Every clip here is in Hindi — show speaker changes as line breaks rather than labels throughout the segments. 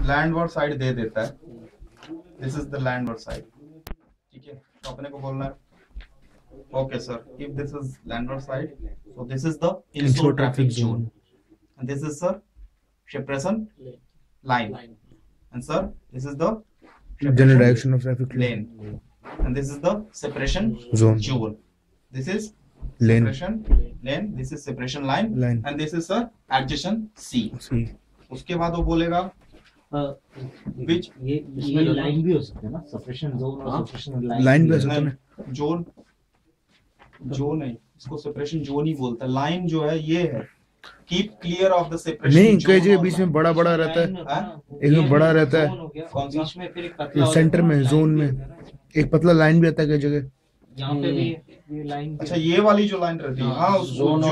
लैंडवर्ड साइड दे देता है, this is the landward side, ठीक है। तो अपने को बोलना है okay sir, if this is landward side, so this is the inshore traffic zone, and this is sir separation line, and sir this is the
general direction of traffic
lane, and this is the separation
Zone.
This is
Lane.
separation lane, this is separation line,
Line.
and this is sir adjacent C.
See.
उसके बाद वो बोलेगा which
ये लाइन भी हो सकता है ना, सेपरेशन जोन और सेपरेशन
लाइन भी हो सकता है ना,
जोन नहीं, इसको सेपरेशन जोन ही बोलता है। लाइन जो है ये है keep clear of the separation.
नहीं, कई जगह बीच में बड़ा बड़ा रहता है, एक में बड़ा रहता है,
कौन सा बीच में, फिर एक पतला
सेंटर में जोन में एक पतला लाइन भी आता है कई जगह।
यहाँ पे भी ये लाइन,
अच्छा ये वाली जो लाइन रहती है, हाँ जोन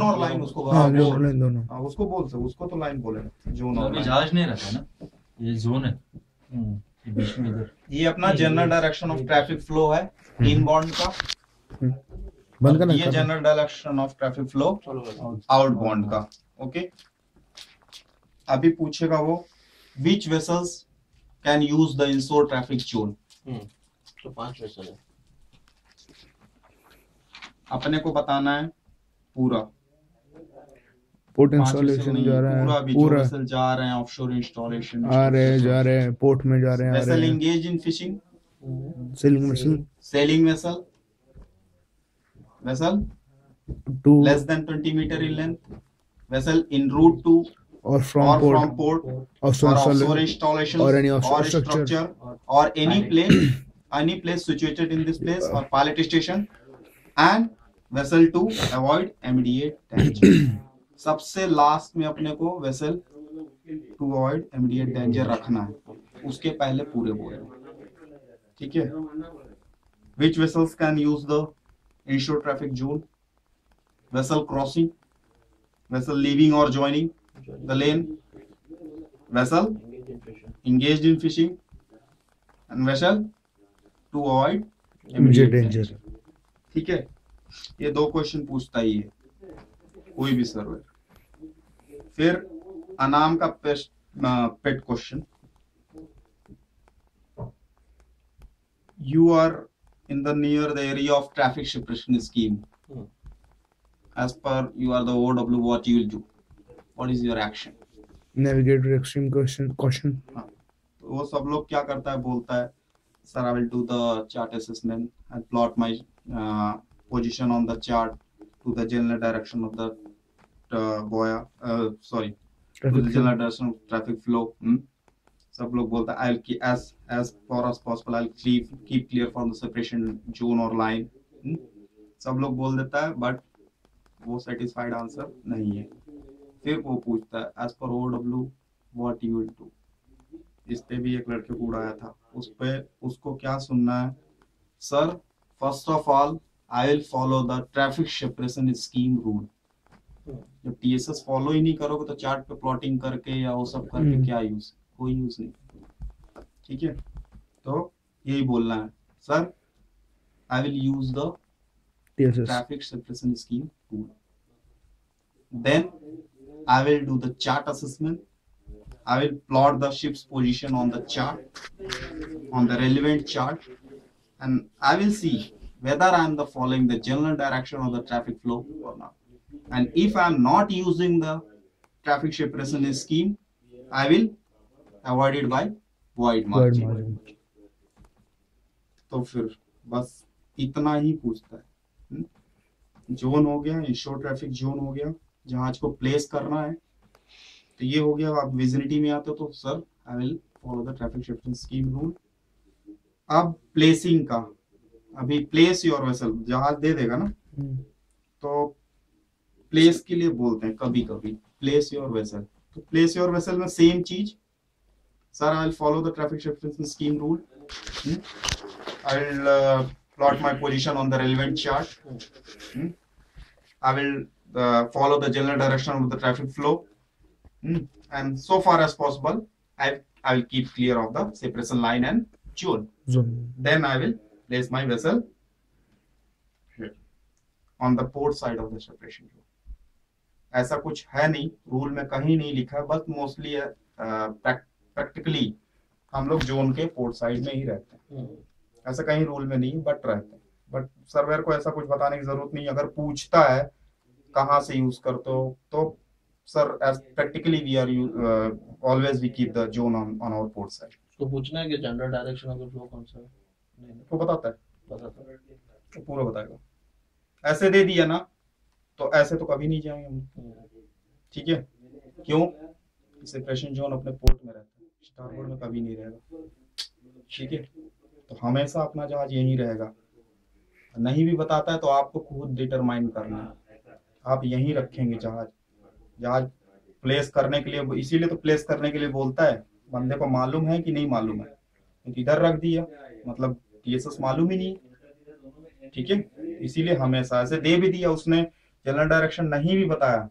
और लाइन उसको,
हाँ जोन दोनों,
हाँ उसको बोल सकते, उसको तो लाइन बोलेगा, जोन और लाइन।
जहाज नहीं रहता ना, ये जोन है ये बीच में इधर।
ये अपना general direction of traffic flow है इनबाउंड का,
बंद करना।
ये general direction of traffic flow outbound का, ओके। अभी पूछेगा वो which vessels can use the inshore traffic zone.
तो 5 वेसल है,
अपने को बताना है पूरा
पोर्ट इंस्टॉलेशन जा रहा है, पूरा
वेसल जा रहे हैं, ऑफशोर इंस्टॉलेशन
आ रहे हैं, जा रहे हैं, पोर्ट में जा रहे हैं,
vessel engage in fishing,
sailing vessel,
sailing vessel, vessel
to
less than 20 meter in length, vessel en route to
or from port
offshore installation
or any
or
offshore
structure or any place situated in this place or pilot station, and vessel to avoid immediate danger। सबसे लास्ट में अपने को vessel to avoid immediate danger रखना है, उसके पहले पूरे बोले, ठीक है। which vessels can use the inshore traffic zone? Vessel crossing, vessel leaving or joining the lane, vessel engaged in fishing, and vessel to avoid
immediate danger।
ठीक है, ये 2 क्वेश्चन पूछता ही है कोई भी सर्वर। फिर अनाम का पेट question, you are in the near the area of traffic separation scheme, as per you are the OW, what you will do, what is your action?
Navigate to extreme caution।
हाँ, तो वो सब लोग क्या करता है, बोलता है sir I will do the chart assessment and plot my position on the chart to the general direction of the to the general direction of traffic flow। सब लोग बोलता है I'll keep as far as possible I'll keep clear from the separation zone or line। सब लोग बोल देता है, बट वो satisfied आंसर नहीं है। फिर वो पूछता है as per OW what you will do। इस पे भी एक लड़के को उड़ाया था, उस पे उसको क्या सुनना है, sir first of all I will follow the traffic separation scheme rule। जब TSS फॉलो ही नहीं करोगे तो चार्ट पे प्लॉटिंग करके या वो सब करके क्या यूज, कोई यूज नहीं, ठीक है। तो यही बोलना है, sir I will use the traffic separation scheme tool, then I will do the chart assessment, I will plot the ships position on the chart, on the relevant chart, and I will see whether I am the following the general direction of the traffic flow or not, and if I am not using the traffic separation scheme I will avoid it by void margin। तो फिर बस इतना ही पूछता है। जोन हो गया, इंश्योर ट्रैफिक जोन हो गया, जहाज को प्लेस करना है, तो ये हो गया। आप विजिबिलिटी में आते हो तो sir I will follow the traffic separation scheme rule. अब प्लेसिंग का, अभी प्लेस योर वेसल जहाज दे देगा ना, तो प्लेस के लिए बोलते हैं कभी कभी प्लेस योर वेसल। तो प्लेस योर वेसल में सेम चीज, sir I will follow the traffic separation scheme rule, I will plot my position on the relevant chart, I will follow the general direction of the traffic flow, and so far as possible I will keep clear of the separation line and zone. Then I will place my vessel here on the port side of the separation zone। ऐसा कुछ है नहीं, रूल में कहीं नहीं लिखा है, बस मोस्टली प्रैक्टिकली हम लोग जोन के पोर्ट साइड में ही रहते हैं, ऐसा कहीं रूल में नहीं बट रहते हैं। बट सर्वेयर को ऐसा कुछ बताने की जरूरत नहीं, अगर पूछता है कहाँ से यूज करते हो तो sir as practically we are always we keep the zone on our port side.
उसको पूछना है कि general direction of the flow कौन सा है, नहीं
वो बताता है,
पता था।
वो पूरा बताएगा। ऐसे दे दिया ना तो ऐसे तो कभी नहीं जाएंगे हम, ठीक है? क्यों? सेपरेशन जोन अपने पोर्ट में रहता है, स्टारबोर्ड में कभी नहीं रहेगा, ठीक है? तो हमेशा अपना जहाज यहीं रहेगा। नहीं भी बताता है तो आपको खुद डिटरमाइन करना है, आप यहीं रखेंगे जहाज। जहाज प्लेस करने के लिए, इसीलिए तो प्लेस करने के लिए बोलता है, बंदे को मालूम है कि नहीं मालूम है, तो इधर रख दिया मतलब टीएसएस मालूम ही नहीं, ठीक है? इसीलिए हमेशा ऐसे दे भी दिया उसने, जनरल डायरेक्शन नहीं भी बताया,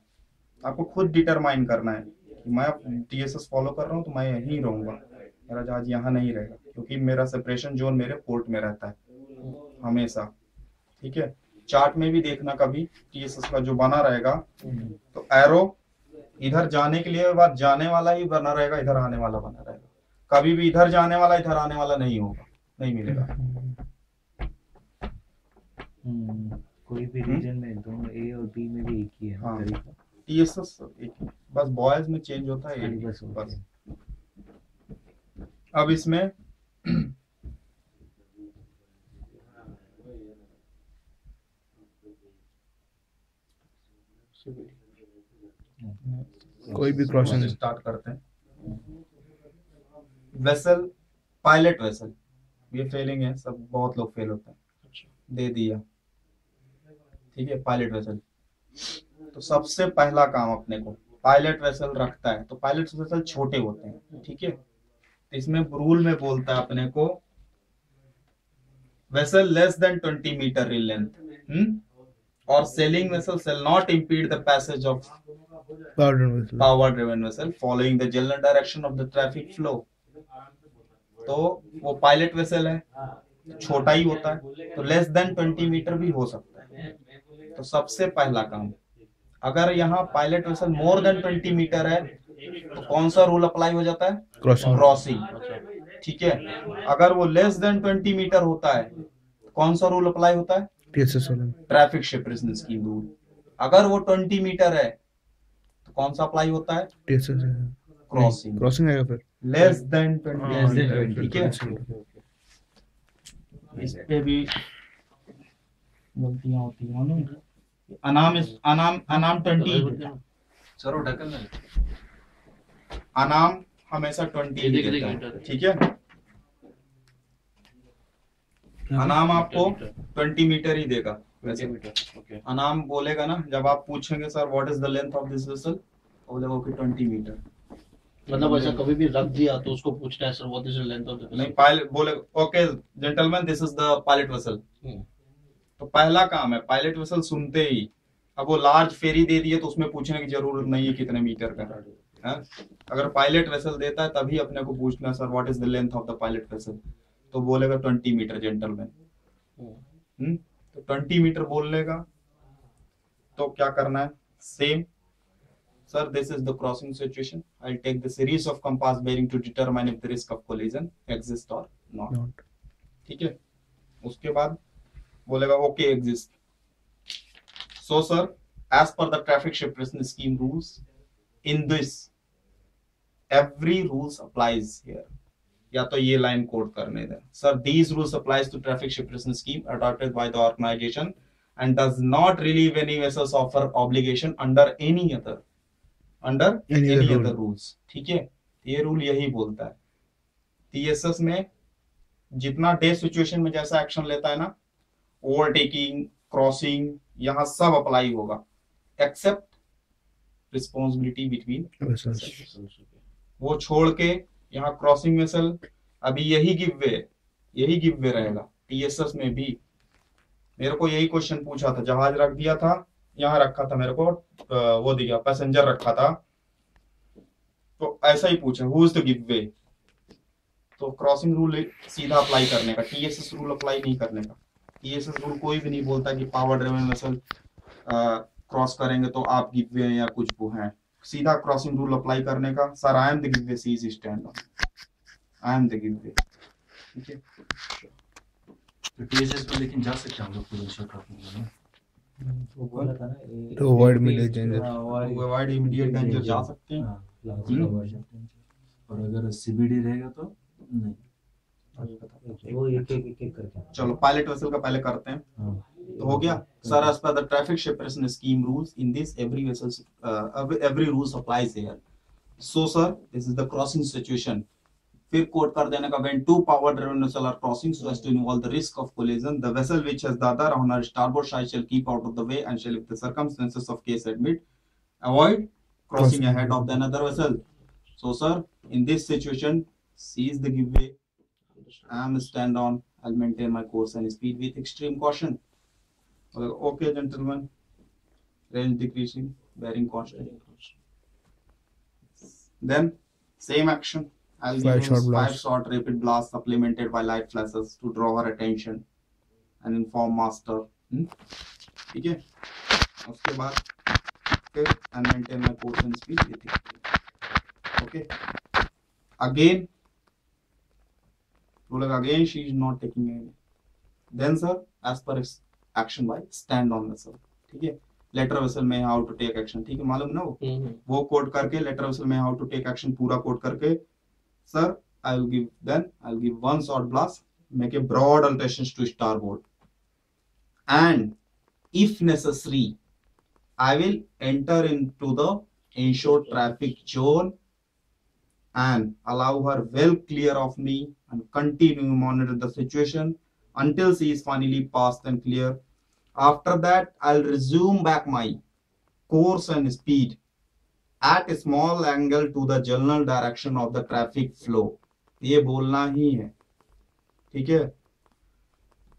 आपको खुद डिटरमाइन करना है कि मैं टीएसएस फॉलो कर रहा हूँ तो मैं यहीं रहूंगा, मेरा जहाज यहाँ नहीं रहेगा, क्योंकि मेरा सेपरेशन जोन मेरे पोर्ट में रहता है हमेशा, ठीक है? चार्ट में भी देखना कभी टीएसएस का जो बना रहेगा तो एरो इधर जाने के लिए बात जाने वाला ही बना रहेगा, इधर आने वाला बना रहेगा, कभी भी इधर जाने वाला इधर आने वाला नहीं होगा, नहीं मिलेगा।
कोई भी रीजन में दोनों ए और बी में भी एक ही है
हाँ।
तरीका।
टीएसएस एक ही, बस बॉयज में चेंज होता है एक,
बस
बस। अब इसमें
कोई भी क्रॉसिंग
स्टार्ट करते हैं। वेसल, पायलट वेसल, ये फेलिंग है, सब बहुत लोग फेल होते हैं। दे दिया, ठीक है, पायलट वेसल। तो सबसे पहला काम अपने को पायलट वेसल रखता है, तो पायलट वेसल छोटे होते हैं, ठीक है? तो इसमें रूल में बोलता है अपने को vessel less than 20 metre in length और sailing vessel shall not impede the passage of power driven vessel following the general direction of the traffic flow। तो वो पायलट वेसल है, छोटा ही होता है, तो लेस देन 20 मीटर भी हो सकता है। तो सबसे पहला काम, अगर यहाँ pilot vessel more than 20 meter है तो कौन सा रूल अप्लाई हो जाता है? क्रॉसिंग, ठीक है? अगर वो लेस देन 20 मीटर होता है तो कौन सा रूल अप्लाई होता है? Traffic separation scheme rule. अगर वो 20 मीटर है तो कौन सा अप्लाई होता है? क्रॉसिंग।
क्रॉसिंग आएगा फिर
लेस देन 20, ठीक है? इस पे भी गलतियां होती हैं ना। अनाम 20
सर वो ढक्कन में
अनाम हमेशा 20 ही देता है, ठीक है? अनाम आपको 20 मीटर ही देगा वैसे। अनाम बोलेगा ना, जब आप पूछेंगे sir what is the length of this vessel, तो बोलेगा कि 20 मीटर।
मतलब ऐसा कभी भी रख दिया तो उसको पूछना है sir what is the length of the vessel.
नहीं, पायलट बोलेगा okay gentleman this is the pilot vessel, तो पहला काम है पायलट वेसल सुनते ही, अब वो लार्ज फेरी दे दिए तो उसमें पूछने की जरूरत नहीं है कितने मीटर का है। अगर पायलट वेसल देता है तभी अपने को पूछना है sir what is the length of the pilot vessel, तो बोलेगा 20 मीटर जेंटलमैन। तो 20 मीटर बोल लेगा तो क्या करना है? Same sir this is the crossing situation, I will take the series of compass bearing to determine if the risk of collision exist और नॉट, ठीक है? उसके बाद बोलेगा okay exist. So sir as per the traffic separation scheme rules in this every rules applies here, या तो ये लाइन कोड करने दें sir, these rules applies to traffic separation scheme adopted by the organisation and does not relieve any vessels offer obligation under any other rules, ठीक है? ये रूल यही बोलता है। टीएसएस में जितना डे सिचुएशन में जैसा एक्शन लेता है ना, ओवरटेकिंग, क्रॉसिंग, यहाँ सब अप्लाई होगा एक्सेप्ट रिस्पॉन्सिबिलिटी बिटवीन, वो छोड़ के यहाँ क्रॉसिंग वेसल अभी यही गिव वे रहेगा। टीएसएस में भी मेरे को यही क्वेश्चन पूछा था, जहाज रख दिया था, यहाँ रखा था मेरे को वो दिया पैसेंजर रखा था, तो ऐसा ही पूछा हु इज द गिव वे, तो क्रॉसिंग रूल सीधा अप्लाई करने का, टीएसएस रूल अप्लाई नहीं करने का। टीएसएस रूल कोई भी नहीं बोलता कि पावर ड्रिवन वेसल क्रॉस करेंगे तो आप गिव वे या कुछ वो हैं, सीधा क्रॉसिंग रूल अप्लाई करने का, sir I am the give way, she is stand on, I am the give way, ठीक है।
तो टीएसएस पे लेकिन जा सकते हैं हम लोग पोटेंशियल ट्रैफिक में,
वो बोला था ना ये
To avoid immediate danger.
Avoid immediate danger जा सकते हैं।
लास्ट
हम्म।
का वर्जन
और अगर सीबीडी रहेगा तो नहीं।
वो एक करके
चलो पायलट वेसल का पहले करते हैं,
हाँ
तो हो गया sir, as per the traffic separation scheme rules in this every vessels every rules applies here, so sir this is the crossing situation, फिर कोट कर देने का when two power driven vessel are crossing so as to involve the risk of collision, the vessel which has the other on her starboard side shall keep out of the way and shall, if the circumstances of case admit, avoid crossing ahead of the another vessel, so sir in this situation seize the give way, I am stand on, I'll maintain my course and speed with extreme caution. Okay gentlemen, range decreasing, bearing constant. Then same action, I'll give
Five short
him 5
blasts.
short rapid blasts supplemented by light flashes to draw her attention and inform master. ठीक है, उसके बाद फिर and maintain my course and speed with extreme. Okay, again again she is not taking any, then sir as per action by stand on vessel, ठीक है, लेटर वेसल में हाउ टू टेक एक्शन, ठीक है, मालूम ना वो कोड करके लेटर वेसल में हाउ टू टेक एक्शन पूरा कोड करके, sir I will give one short blast, make a broad alterations to starboard and if necessary I will enter into the inshore traffic zone and allow her well clear of me and continue to monitor the situation until she is finally passed and clear. After that, I'll resume back my course and speed at a small angle to the general direction of the traffic flow. ये बोलना ही है, ठीक है,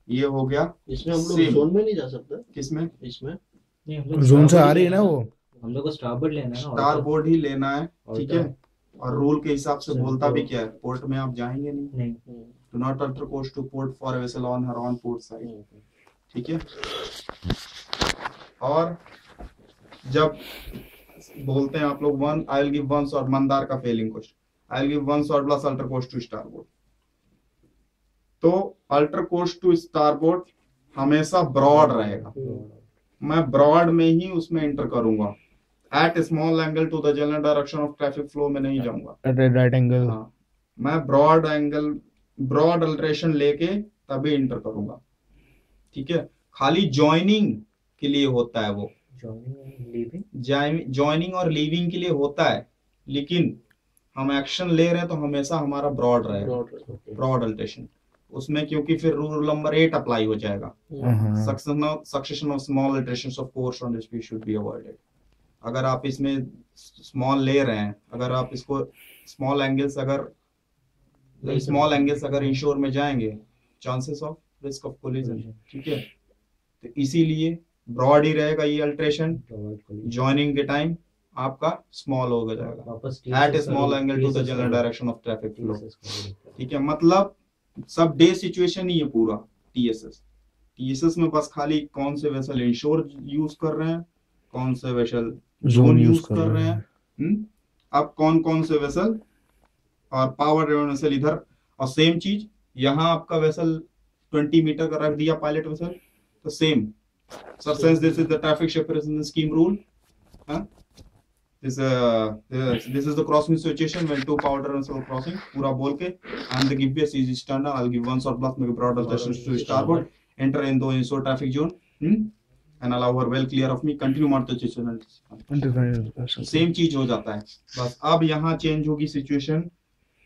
ये हो गया।
इसमें हम लोग
Same.
जोन में नहीं जा सकते,
किसमें?
इसमें
नहीं हम लोग
जोन से आ
starboard
रही है ना वो,
हम लोग को स्टारबोर्ड लेना है ना,
स्टार बोर्ड ही लेना है,
और
ठीक
क्या?
है, और रूल के हिसाब से
Same
बोलता भी
तो-
क्या है, पोर्ट में आप जाएंगे नहीं,
नहीं
do not alter course to port for a vessel on her own port side, ठीक है। और जब बोलते हैं आप लोग one I will give one short, Mandar का failing question, I will give one short blast alter course to starboard, तो अल्टर कोर्स टू स्टारबोर्ड हमेशा ब्रॉड रहेगा, मैं ब्रॉड में ही उसमें एंटर करूंगा, at small angle to the general direction of traffic flow में नहीं जाऊंगा,
at a right angle.
हाँ, मैं ब्रॉड एंगल ब्रॉड अल्टरेशन लेके तभी एंटर करूंगा, ठीक है, खाली ज्वाइनिंग के लिए होता है वो, ज्वाइनिंग और लीविंग के लिए होता है, लेकिन हम एक्शन ले रहे हैं तो हमेशा हमारा ब्रॉड रहेगा, ब्रॉड अल्टरेशन उसमें, क्योंकि फिर रूल नंबर 8 अप्लाई हो जाएगा, succession of small alterations of course on speed should be avoided. अगर आप इसमें स्मॉल ले रहे हैं, अगर आप इसको स्मॉल एंगल्स अगर इंश्योर में जाएंगे, chances of risk of collision, ठीक है, तो इसीलिए ब्रॉड ही रहेगा ये अल्टरेशन, जॉइनिंग के टाइम आपका स्मॉल हो जाएगा at a small angle to the general direction of traffic flow, ठीक है, मतलब सब डे सिचुएशन ही है पूरा टीएसएस में, बस खाली कौन से वेसल इंश्योर यूज कर रहे हैं, कौन से वेसल जोन यूज कर रहे हैं, अब कौन कौन से वेसल और पावर ड्रिवन वेसल इधर, और सेम चीज यहाँ आपका वेसल 20 मीटर का रख दिया पायलट वेसल, तो same sir, since this is the traffic separation scheme rule, this is the crossing situation when two power driven vessels crossing, पूरा बोल के and the give is standard, I'll give one shot blast, make a broad alterations to starboard, enter in the inshore traffic zone, and allow her well clear of me, continue monitor situation, same चीज हो जाता है, बस अब यहाँ चेंज होगी सिचुएशन,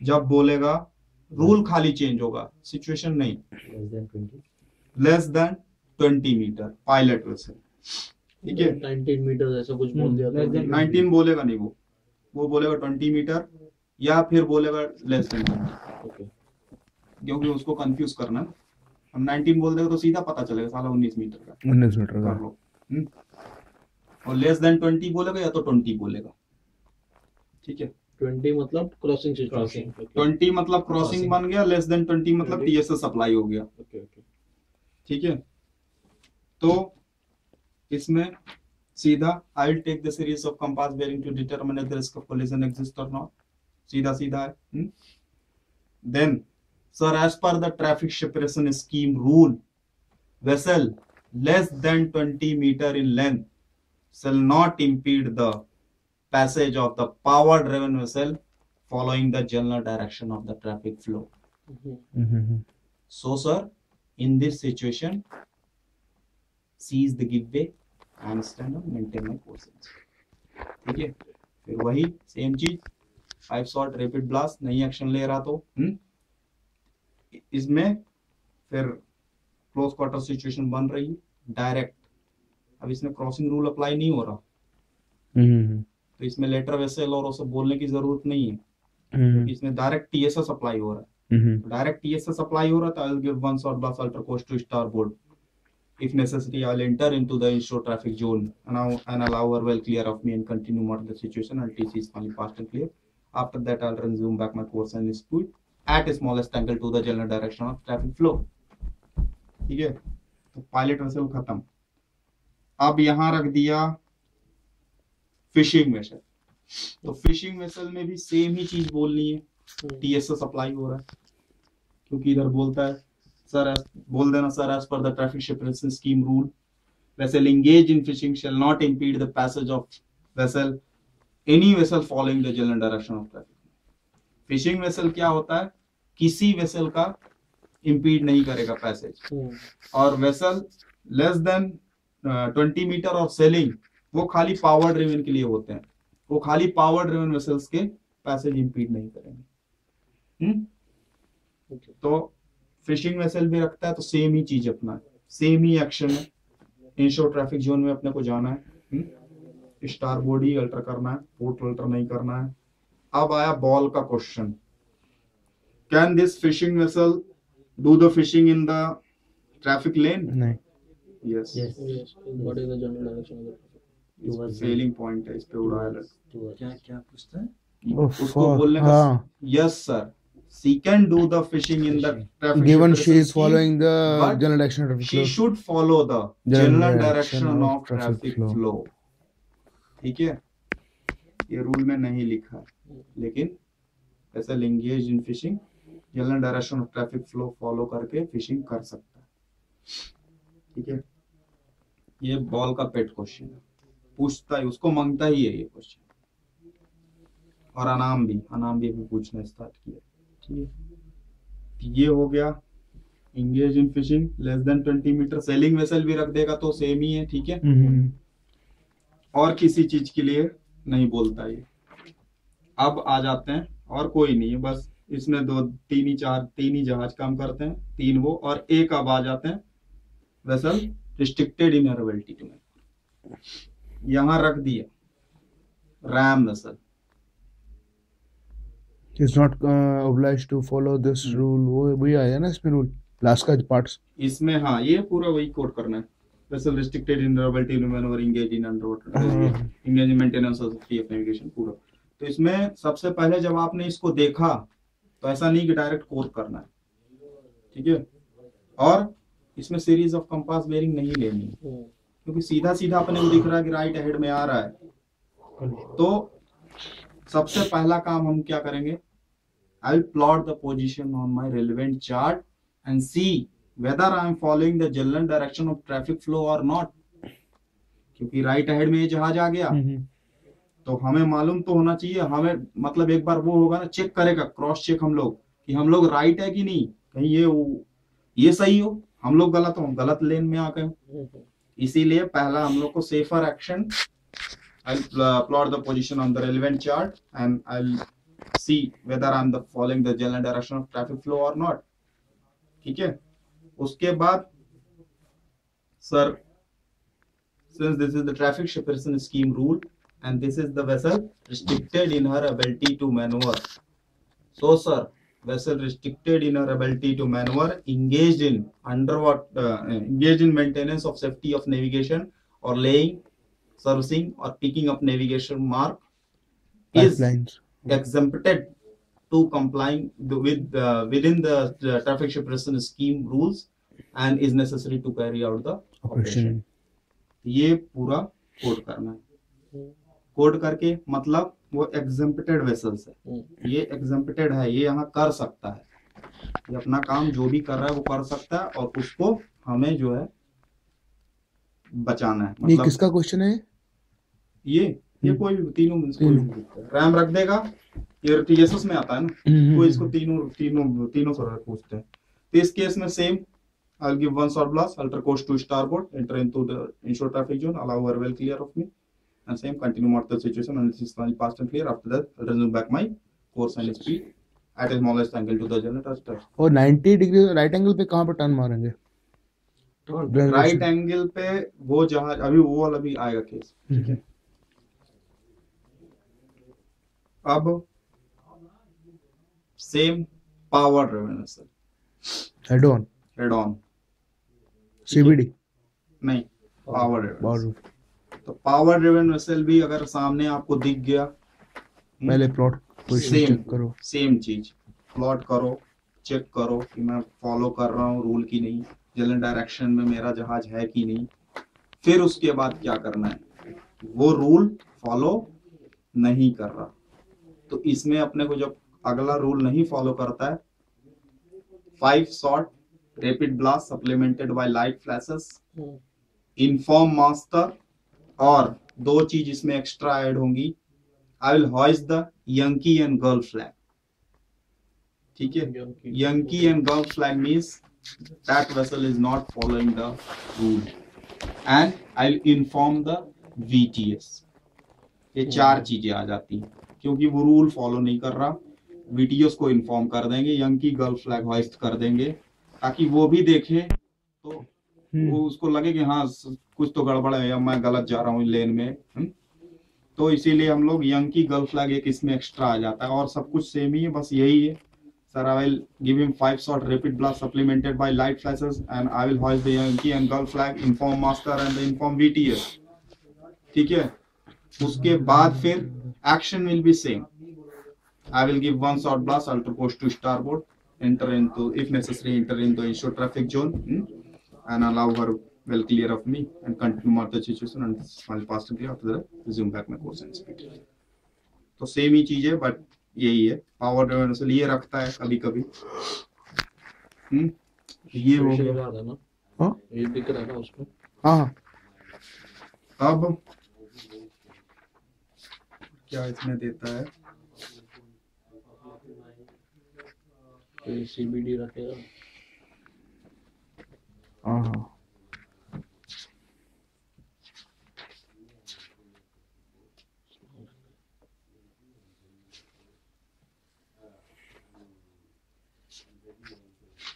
जब बोलेगा रूल खाली चेंज होगा, सिचुएशन नहीं, less than 20 meter pilot vessel, ठीक है,
19 मीटर ऐसा कुछ बोल दिया था,
19 बोलेगा नहीं, वो बोलेगा 20 मीटर या फिर बोलेगा लेस देन, क्योंकि उसको कंफ्यूज करना है, हम 19 बोल देगा तो सीधा पता चलेगा साला 19 मीटर का,
19 मीटर
कर
का,
लो, और लेस देन 20 बोलेगा या तो 20 बोलेगा, ठीक है,
20 मतलब क्रॉसिंग सिचुएशन,
20 मतलब क्रॉसिंग बन गया, लेस देन 20 मतलब टीएसएस अप्लाई हो गया,
ओके,
ठीक है, तो इसमें सीधा I will take the series of compass bearing to determine if the risk of collision exists or not. सीधा सीधा है. Then, sir, as per the traffic separation scheme rule, vessel less than 20 meter in length shall not impede the passage of the power driven vessel following the general direction of the traffic flow. So, sir, in this situation, seize the give way and stand up, maintain my course. ठीक है. फिर वही सेम चीज 5 शॉट रैपिड ब्लास्ट नहीं एक्शन ले रहा तो इसमें फिर क्लोज क्वार्टर सिचुएशन बन रही है डायरेक्ट. अब इसमें क्रॉसिंग रूल अप्लाई नहीं हो रहा, तो इसमें लेटर वेसल और उसे बोलने की जरूरत नहीं है, क्योंकि इसमें डायरेक्ट टीएसएस अप्लाई हो रहा है. डायरेक्ट टीएसएस अप्लाई हो रहा था. I will give one short blast alter कोस्ट to starboard. If necessary, I will enter into the inshore traffic zone and allow her well clear of me and continue model the situation until she is finally passed and clear. After that, I will resume back my course and speed at a smallest angle to the general direction of traffic flow. ठीक है, तो पायलट वेसल खत्म. अब यहाँ रख दिया फिशिंग वेसल. तो फिशिंग वेसल में भी सेम ही चीज बोलनी है. टीएसएस अप्लाई हो रहा है, क्योंकि इधर बोलता है सर, बोल देना sir, as per the traffic separation scheme rule vessel engage in fishing shall not impede the passage of vessel any vessel following the general direction of traffic. Fishing vessel क्या होता है, किसी वेसल का इंपीड नहीं करेगा पैसेज. और वेसल लेस देन 20 मीटर और सेलिंग वो खाली पावर ड्रिवन के लिए होते हैं. वो खाली पावर ड्रिवन वेसल्स के पैसेज इंपीड नहीं करेंगे. तो फिशिंग वेसल भी रखता है, तो सेम ही चीज अपना है, सेम ही एक्शन है. इनशोर ट्रैफिक जोन में अपने को जाना है, स्टार बोर्ड ही अल्टर करना है, पोर्ट अल्टर नहीं करना है. अब आया बॉल का question. Can this fishing vessel do the fishing in the traffic lane?
नहीं.
Yes.
What is the general direction of the traffic?
Failing point है, इस पे उड़ाया लग.
क्या क्या पूछता है?
उसको बोलने का yes sir, she can do the fishing in the traffic
given
separation
she is
scheme,
following the
but
general direction of traffic
she
flow.
should follow the general direction of traffic
flow.
flow. ठीक है, ये रूल में नहीं लिखा है, लेकिन ऐसा engage in fishing general direction of traffic flow follow करके फिशिंग कर सकता है. ठीक है, ये बॉल का पेट क्वेश्चन है, पूछता है, उसको मांगता ही है ये क्वेश्चन. और अनाम भी अभी पूछना स्टार्ट किया. ठीक है, ये हो गया engage in fishing less than 20 meter. Sailing vessel भी रख देगा तो सेम ही है. ठीक है, और किसी चीज के लिए नहीं बोलता ये. अब आ जाते हैं, और कोई नहीं है, बस इसमें तीन ही जहाज काम करते हैं, 3 वो और एक. अब आ जाते हैं vessel restricted in ability to man. यहां रख दिया ram vessel.
is not obliged to follow this rule. वो वही आया ना इसमें रूल, लास्ट का पार्ट्स
इसमें. हाँ, ये पूरा वही कोड करना है. Vessel restricted in ability to manoeuvre engage in under water engage in maintenance of safety of navigation पूरा. तो इसमें सबसे पहले जब आपने इसको देखा तो ऐसा नहीं कि डायरेक्ट कोड करना है. ठीक है, और इसमें सीरीज ऑफ कंपास बेयरिंग नहीं लेनी है, क्योंकि सीधा सीधा अपने को दिख रहा है कि राइट अहेड में आ रहा है. तो सबसे पहला काम हम क्या करेंगे, I will plot the position on my relevant chart and see whether I am following the general direction of traffic flow or not. क्योंकि राइट अहेड में ये जहाज आ गया, तो हमें मालूम तो होना चाहिए. हमें मतलब एक बार वो होगा ना, चेक करेगा, क्रॉस चेक हम लोग कि हम लोग राइट है कि नहीं, कहीं ये सही हो, हम लोग गलत हो, गलत लेन में आ गए. इसीलिए पहला हम लोग को safer action, I'll plot the position on the relevant chart and I'll see whether I'm following the general direction of traffic flow or not. ठीक है, उसके बाद sir, since this is the traffic separation scheme rule and this is the vessel restricted in her ability to maneuver, so sir, vessel restricted in her ability to maneuver engaged in maintenance of safety of navigation or laying, servicing or picking up navigation mark is exempted to complying within the traffic separation scheme rules and is necessary to carry out the operation. ये पूरा कोड करना है। कोड करके मतलब वो एग्जेम्प्टेड वेसल्स है, ये एग्जेम्प्टेड है, ये यहाँ कर सकता है, ये अपना काम जो भी कर रहा है वो कर सकता है, और उसको हमें जो है बचाना है।
ये
मतलब
किसका क्वेश्चन है?
ये कोई भी तीनों कोई भी रैम रख देगा, ये टीएसएस में आता है ना, तो इसको तीनों से पूछते हैं। तो इस केस में same, I'll give one shot blast, alter course to starboard, enter into the inshore traffic zone, allow her well clear of me, and same continue monitor situation until this is passed and clear. After that, I'll resume back my course and speed at a smallest angle to the generator.
और 90 डिग्री राइट एंगल पे कहाँ पर टर्न मारेंगे?
राइट एंगल पे वो जहाज अभी वो वाला भी आएगा केस, ठीक है। अब same power driven vessel, head on
CBD
नहीं, पावर ड्रिवन।
बार
तो पावर ड्रिवन वेसल भी अगर सामने आपको दिख गया,
पहले प्लॉट पोजीशन
सेम
चेक करो,
सेम चीज प्लॉट करो, चेक करो कि मैं फॉलो कर रहा हूँ रूल की नहीं, जनरल डायरेक्शन में मेरा जहाज है कि नहीं। फिर उसके बाद क्या करना है, वो रूल फॉलो नहीं कर रहा, तो इसमें अपने को जब अगला रूल नहीं फॉलो करता है, 5 shot rapid blast supplemented by light flashes, inform master, और 2 चीज इसमें एक्स्ट्रा ऐड होंगी, I will hoist the Yankee and girl flag, ठीक है। Yankee and girl flag means that vessel is not following the rule, and I will inform the VTS। ये 4 चीजें आ जाती हैं, क्योंकि वो रूल फॉलो नहीं कर रहा, VTS को इन्फॉर्म कर देंगे, यंकी गर्ल फ्लैग हॉइस्ट कर देंगे, ताकि वो भी देखे तो वो उसको लगे कि हाँ कुछ तो गड़बड़ है या मैं गलत जा रहा हूँ लेन में। तो इसीलिए हम लोग यंकी गर्ल फ्लैग एक इसमें एक्स्ट्रा आ जाता है, और सब कुछ सेम ही है, बस यही है। Sir I will give him 5 shot rapid blast supplemented by light flashes and I will hoist the Yankee and girl flag, inform master and inform VTS, ठीक है। उसके बाद फिर action will be same, I will give 1 shot blast, alter course to starboard, enter into, if necessary, enter into inshore traffic zone, and allow her well clear of me, and continue monitor situation and small past clear. After that, resume back my course and speed. तो सेम ही चीज है, बट यही है पावर ड्रिवन वेसल ये रखता है कभी कभी। ये हो गया।
हाँ
ये दिख रहा है ना उसमें।
हाँ
अब क्या इसमें देता है,
CBD रखेगा।
हाँ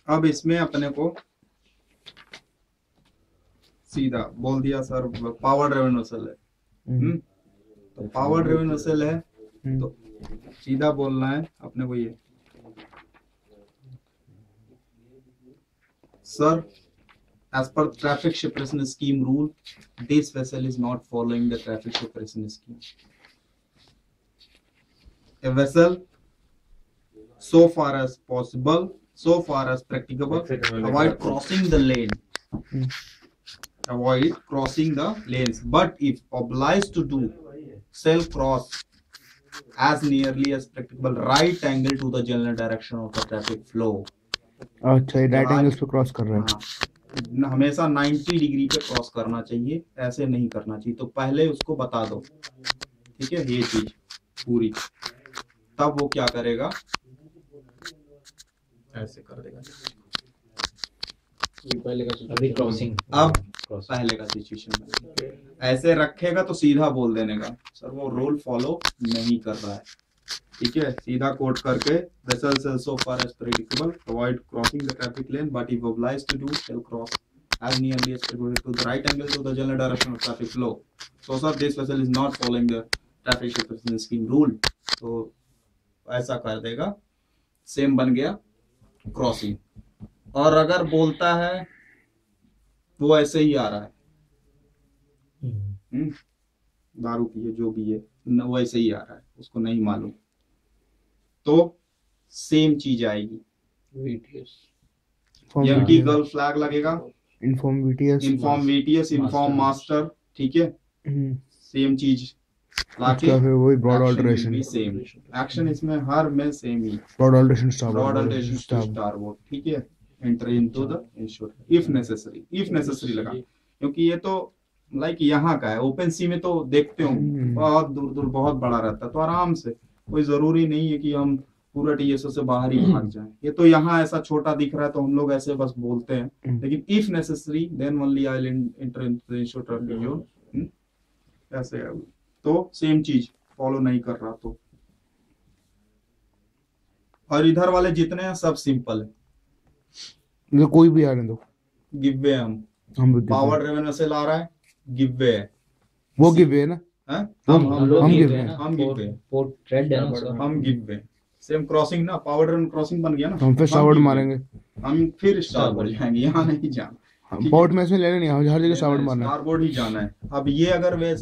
अब इसमें अपने को सीधा बोल दिया सर पावर ड्रिवन वेसल है, तो पावर ड्रिवन वेसल है तो सीधा बोलना है अपने को ये, sir as per traffic separation scheme rule, this vessel is not following the traffic separation scheme. A vessel, so far as possible, so far as practicable, avoid crossing the lane. Avoid crossing the lanes. But if obliged to do, shall cross as nearly as practicable right angle to the general direction of the traffic flow.
अच्छा, ये राइट एंगल्स पे क्रॉस कर रहा है।
हाँ, हमेशा 90 डिग्री पे क्रॉस करना चाहिए, ऐसे नहीं करना चाहिए। तो पहले उसको बता दो, ठीक है, ये चीज पूरी, तब वो क्या करेगा, ऐसे कर देगा।
पहले का
अभी क्रॉसिंग,
अब पहले का सिचुएशन ऐसे रखेगा तो सीधा बोल देने का, सर वो रूल फॉलो नहीं कर रहा है, ठीक है। सीधा कोट करके vessel shall so far as predictable avoid crossing the traffic lane, but if obliged to do shall cross as nearly as possible to the right angle to the general direction of traffic flow. So sir, this vessel is not following the traffic separation scheme rule. तो ऐसा कर देगा, सेम बन गया क्रॉसिंग। और अगर बोलता है वो ऐसे ही आ रहा है, दारू पिए जो भी है वो ऐसे ही आ रहा है, उसको नहीं मालूम, तो सेम चीज आएगी, यंकी गर्ल फ्लैग लगेगा,
inform VTS,
inform VTS, inform master, ठीक है। सेम चीज लाके
उसका फिर वही broad
action will
alteration,
be same. Action इसमें हर में सेम ही
broad alteration
broad alteration to
star
starboard, ठीक है, enter into the inshore if necessary लगा, क्योंकि ये तो लाइक यहाँ का है, ओपन सी में तो देखते हो बहुत दूर दूर बहुत बड़ा रहता है, तो आराम से, कोई जरूरी नहीं है कि हम पूरा टीएसओ से बाहर ही भाग जाएं। ये तो यहाँ ऐसा छोटा दिख रहा है तो हम लोग ऐसे बस बोलते हैं, लेकिन if necessary then only I will enter into the inshore traffic zone, ऐसे है। तो सेम चीज फॉलो नहीं कर रहा तो, और इधर वाले जितने हैं सब सिंपल है,
कोई भी आने दो,
गिव वे हम पावर ड्रिवन में से ला रहा है, गिव वे है,
वो गिव वे ना,
हैं?
हम
लोग
हम
give
give
है
है।
ना,
हम give है।
पोर्ट रेड है ना उसका।
हम गिव वे सेम क्रॉसिंग ना, पावर ड्रिवन क्रॉसिंग बन गया ना,
हम फिर स्टारबोर्ड
give
मारेंगे,
है। हम फिर स्टारबोर्ड जाएंगे, यहाँ नहीं जाना,
पोर्ट में से लेने नहीं, हर जगह स्टारबोर्ड मारना है।
स्टारबोर्ड ही जाना है। अब ये अगर वे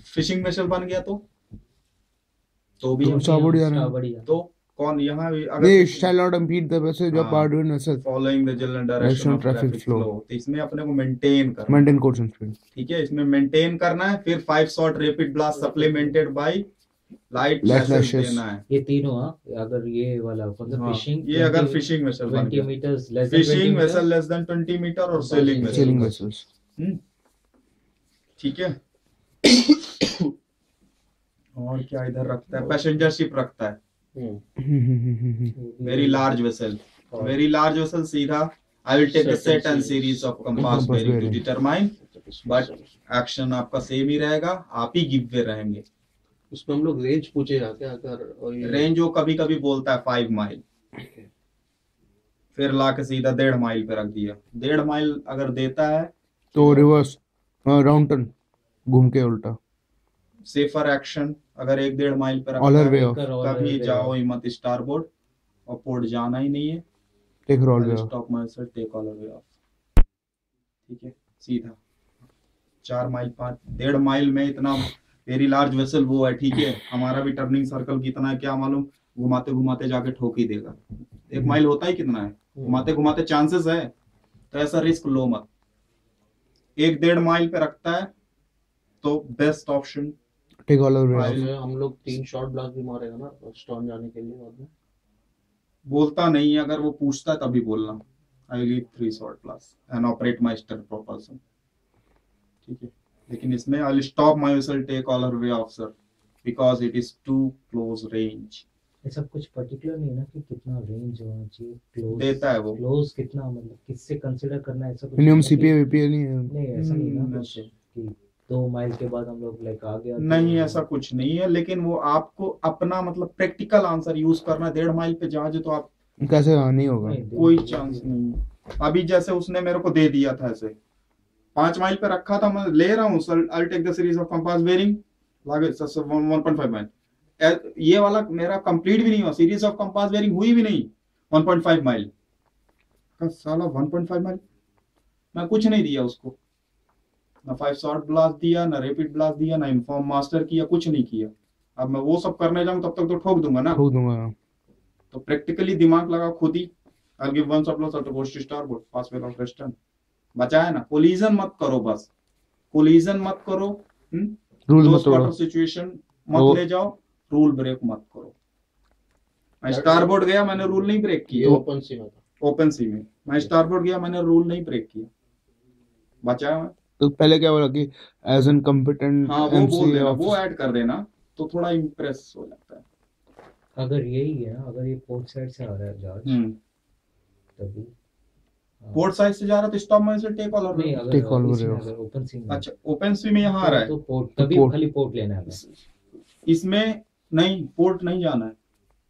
फिशिंग वेसल बन गया तो भी हम
स्टारबोर्ड ही जाना है।
बढ़िया।
तो कौन यहाँ भी
They
अगर
shall not impede the passage of
हाँ।
power driven vessels,
following the general direction
Direction
of
of traffic
traffic
flow।
Flow, तो इसमें अपने को मेंटेन करना है,
maintain course and speed।
ठीक है, इसमें मेंटेन करना है। फिर 5 shot rapid blast supplemented by light
Light
flashes
flashes।
देना है।
ये तीनों, हाँ, अगर ये वाला कौन सा
हाँ,
फिशिंग,
ये अगर फिशिंग वेसल बन
20
गया,
meters less than
fishing vessel less than 20 meter और सेलिंग
Sailing
वेसल,
vessels।
ठीक है। और क्या इधर रखता है, पैसेंजर शिप रखता है, वेरी लार्ज वेसल सीधा I will take the set and series of compass
Compass
bearing to
bearing।
Determine, but action आपका सेम ही रहेगा, आप ही गिव वे रहेंगे।
उसमें हम लोग रेंज पूछे जाते हैं अगर, और ये
रेंज वो कभी कभी बोलता है 5 माइल, फिर ला के सीधा 1.5 माइल पे रख दिया। 1.5 माइल अगर देता है
तो रिवर्स राउंड टर्न घूम के उल्टा,
सेफर एक्शन, अगर 1.5 माइल पे
ऑलर
रखता
वे
है
ऑफ,
कभी जाओ ही मत स्टारबोर्ड, और पोर्ट जाना ही नहीं है,
take all way off.
Stop mile से टेक ऑलर वे ऑफ, ठीक है, सीधा 4 माइल 1.5 माइल में इतना वेरी लार्ज वेसल वो है, ठीक है। हमारा भी टर्निंग सर्कल कितना है क्या मालूम, घुमाते घुमाते जाके ठोक ही देगा। 1 माइल होता ही कितना है, घुमाते घुमाते चांसेस है, तो ऐसा रिस्क लो मत। 1.5 माइल पे रखता है तो best option,
take ऑलर way off.
इसमें हम लोग 3 शॉट ब्लास्ट भी मारेगा ना स्टॉर्म जाने के लिए बाद में।
बोलता नहीं है, अगर वो पूछता है तभी बोलना, I leave 3 short blast and operate my stern propulsion, ठीक है। लेकिन इसमें I will stop my vessel take ऑलर way off sir because it is too close range.
ऐसा कुछ पर्टिकुलर नहीं है ना कि कितना रेंज होना चाहिए, क्लोज
देता है वो,
क्लोज कितना, मतलब किससे कंसीडर करना है, ऐसा कुछ
मिनिमम
नहीं है
सीपीए वीपीए नहीं है।
नहीं, ऐसा नहीं ना
हम्म,
कुछ कि 2 माइल के बाद हम लोग लाइक आ गया,
नहीं ऐसा कुछ नहीं है, लेकिन वो आपको अपना मतलब प्रैक्टिकल आंसर यूज करना है। 1.5 माइल पे जहाज है तो आप
कैसे नहीं होगा,
कोई चांस नहीं है। अभी जैसे उसने मेरे को दे दिया था ऐसे 5 माइल पे रखा था, मैं ले रहा हूँ sir, I take the series of compass bearing लागे 1.5 माइल, ये वाला मेरा कंप्लीट भी नहीं हुआ, सीरीज ऑफ कंपास बेयरिंग हुई भी नहीं 1.5 माइल का, साला 1.5 माइल मैं कुछ नहीं दिया उसको, ना 5 शॉट ब्लास्ट दिया, ना रैपिड ब्लास्ट दिया, ना इन्फॉर्म मास्टर किया, कुछ नहीं किया। अब मैं वो सब करने जाऊं तब तक तो ठोक दूंगा ना,
ठोक दूंगा।
तो प्रैक्टिकली दिमाग लगा खुद ही, I give one short blast to ghost to starboard pass well off western, बचा है ना। कोलिजन मत करो, बस कोलिजन मत करो,
रूल मत तोड़ो,
सिचुएशन मत ले जाओ, रूल ब्रेक मत करो। मैं स्टारबोर्ड गया, मैंने रूल नहीं ब्रेक
ये
किया,
ओपन सी में था।
ओपन सी में मैं स्टारबोर्ड गया, मैंने रूल नहीं ब्रेक किया, बचा मैं।
तो पहले क्या बोला कि एज एन कॉम्पिटेंट
हाँ वो बोल
एमसी
देना,
ऑफ,
वो ऐड कर देना तो थोड़ा इम्प्रेस हो जाता है।
अगर यही है ना, अगर ये पोर्ट साइड से आ रहा है जहाज तभी,
पोर्ट साइड से जा रहा तो स्टॉप में से टेक ऑलर
नहीं,
Take all
अगर
over
इसमें
your-
अगर ओपन सी में
अच्छा ओपन सी में यहाँ आ रहा है,
तो पोर्ट तभी
Port।
खाली पोर्ट लेना है हमें।
इसमें नहीं, पोर्ट नहीं जाना है,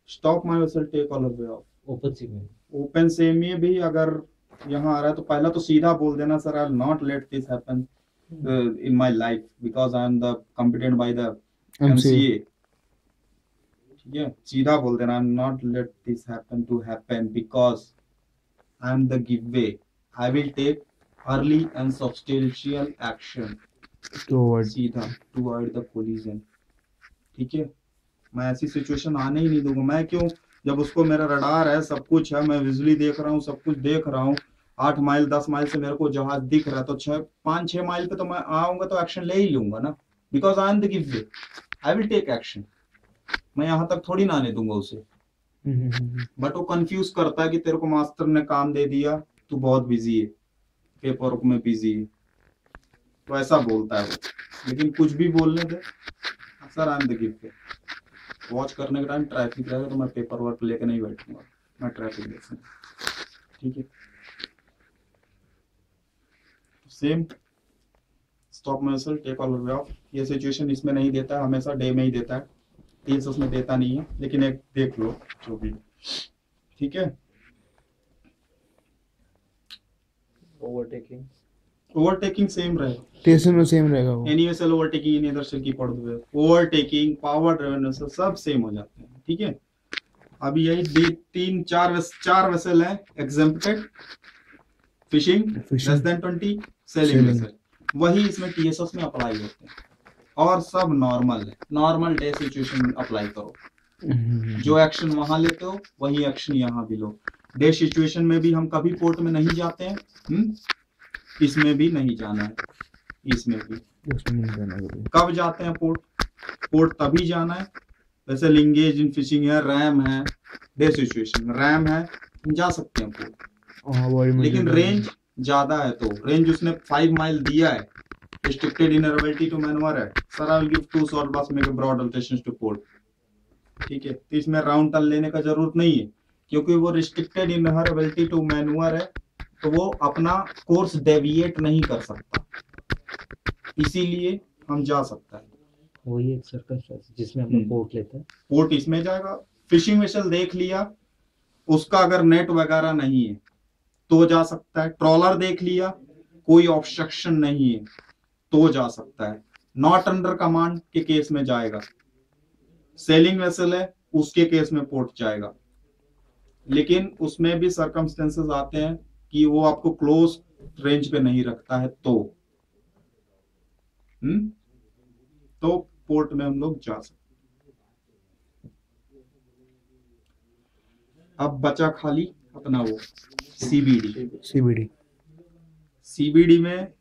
stop my vessel take ऑलर way off.
Open sea में
ओपन से में भी अगर यहाँ आ रहा है तो पहला तो सीधा बोल देना, sir I will not let this happen in my life because I am the competent by the MCA, ठीक है। सीधा बोल देना, I am not let this happen to happen because I am the give way, I will take early and substantial action,
तो
सीधा टू अवॉइड द कोलिजन, ठीक है। मैं ऐसी सिचुएशन आने ही नहीं दूंगा। मैं क्यों, जब उसको मेरा रडार है, सब कुछ है, मैं विजुअली देख रहा हूँ, सब कुछ देख रहा हूँ, 8 माइल 10 माइल से मेरे को जहाज दिख रहा है, तो 5-6 माइल पे तो मैं आऊंगा तो एक्शन ले ही लूंगा ना, because I am the give way, I will take action. मैं यहाँ तक थोड़ी ना आने दूंगा उसे। बट वो कंफ्यूज करता है कि तेरे को मास्टर ने काम दे दिया, तू बहुत बिजी है, पेपर वर्क में बिजी है, तो ऐसा बोलता है वो। लेकिन कुछ भी बोलने दे, sir I am the give way. Watch करने के टाइम ट्रैफिक रहेगा तो मैं पेपर वर्क लेके नहीं बैठूंगा, मैं ट्रैफिक देखूंगा, ठीक है। सेम स्टॉप मसल टेक ऑल वे ऑफ, ये सिचुएशन इसमें नहीं देता है, हमेशा डे में ही देता है, टील्स उसमें देता नहीं है, लेकिन एक देख लो जो भी, ठीक है। ओवरटेकिंग सेम रहेगा,
टेसन में सेम रहेगा वो।
Any vessel overtaking in other sail की पढ़ दो, ओवरटेकिंग पावर ड्रिवन वेसल सब सेम हो जाते हैं, ठीक है। अब यही चार वेसल है, exempted, fishing less than 20, selling vessel, वही इसमें टीएसएस में अप्लाई होते हैं, और सब नॉर्मल है। नॉर्मल डे सिचुएशन में अप्लाई करो, जो एक्शन वहां लेते हो वही एक्शन यहाँ भी लो। डे सिचुएशन में भी हम कभी पोर्ट में नहीं जाते हैं, इसमें भी नहीं जाना है, इसमें भी कब जाते हैं पोर्ट तभी जाना है। वैसे लिंगेज इन फिशिंग है, रैम है, डे सिचुएशन रैम है, जा सकते हैं पोर्ट, लेकिन रेंज ज्यादा है तो रेंज उसने 5 माइल दिया है, restricted innerability to maneuver है, sir I will give 2 short bus make a broad alterations to port, ठीक है। तो इसमें राउंड टर्न लेने का जरूरत नहीं है, क्योंकि वो restricted innerability to maneuver है, तो वो अपना कोर्स डेविएट नहीं कर सकता, इसीलिए हम जा सकता है।
वही एक सर्कस है जिसमें हम पोर्ट लेते हैं,
पोर्ट इसमें जाएगा। फिशिंग वेसल देख लिया, उसका अगर नेट वगैरह नहीं है तो जा सकता है। ट्रॉलर देख लिया, कोई ऑब्स्ट्रक्शन नहीं है तो जा सकता है। नॉट अंडर कमांड के केस में जाएगा। सेलिंग वेसल है, उसके केस में पोर्ट जाएगा, लेकिन उसमें भी सर्कमस्टेंसेस आते हैं कि वो आपको क्लोज रेंज पे नहीं रखता है, तो पोर्ट में हम लोग जा सकते। अब बचा खाली अपना वो सीबीडी में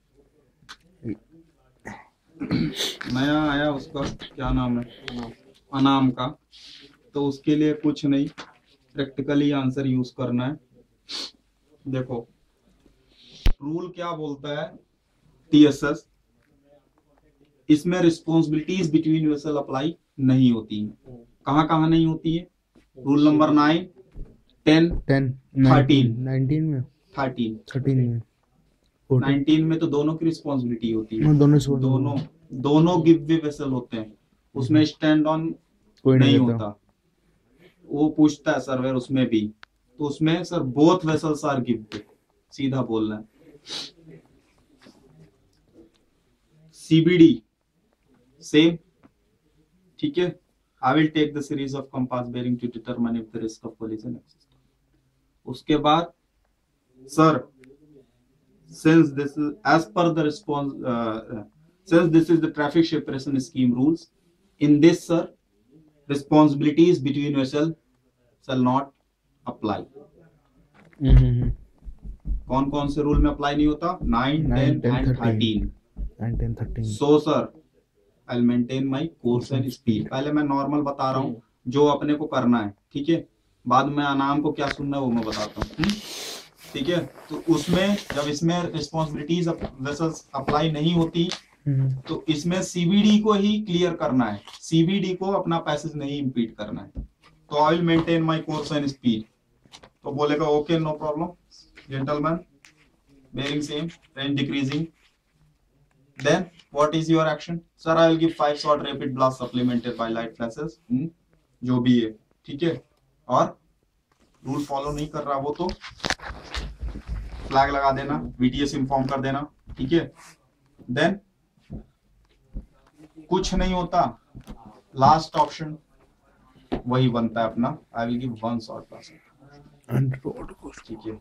नया आया, उसका क्या नाम है, अनाम का। तो उसके लिए कुछ नहीं, प्रैक्टिकली आंसर यूज करना है। देखो रूल क्या बोलता है, टीएसएस, इसमें रिस्पॉन्सिबिलिटीज बिटवीन वेसल अप्लाई नहीं होती है। कहाँ कहाँ नहीं होती है? रूल नंबर 9, 10, 13
में
19 में तो दोनों की रिस्पॉन्सिबिलिटी होती है, दोनों गिव वे वेसल होते हैं, उसमें स्टैंड ऑन नहीं होता। वो पूछता है सर्वेयर उसमें भी, तो उसमें sir both vessels are give way, सीधा बोलना है। सीबीडी सेम, ठीक है। I will take the series of compass bearing to determine if the risk of collision exists. उसके बाद sir, since this is as per the response, since this is the traffic separation scheme rules, in this sir, responsibilities between vessel shall not apply. कौन कौन से रूल में अप्लाई नहीं होता? 9, 10 and 13. So sir, I'll maintain my course and speed. पहले मैं नॉर्मल बता रहा हूँ जो अपने को करना है, ठीक है। बाद में अनाम को क्या सुनना है वो मैं बताता हूँ, ठीक है। तो उसमें जब इसमें रिस्पॉन्सिबिलिटीज वेसल्स अप्लाई नहीं होती, तो इसमें सीबीडी को ही क्लियर करना है, सीबीडी को अपना पैसेज नहीं इम्पीड करना है। तो I will maintain my course and speed, तो बोलेगा okay no problem gentleman, bearing same, range decreasing. Then what is your action? Sir, I will give 5 short rapid blast supplemented by light flashes. जो भी है, ठीक है। और रूल फॉलो नहीं कर रहा वो तो फ्लैग लगा देना, VTS इन्फॉर्म कर देना, ठीक है। देन कुछ नहीं होता, लास्ट ऑप्शन वही बनता है अपना, आई विल गिव 1 शॉट ब्लास्ट, ठीक है।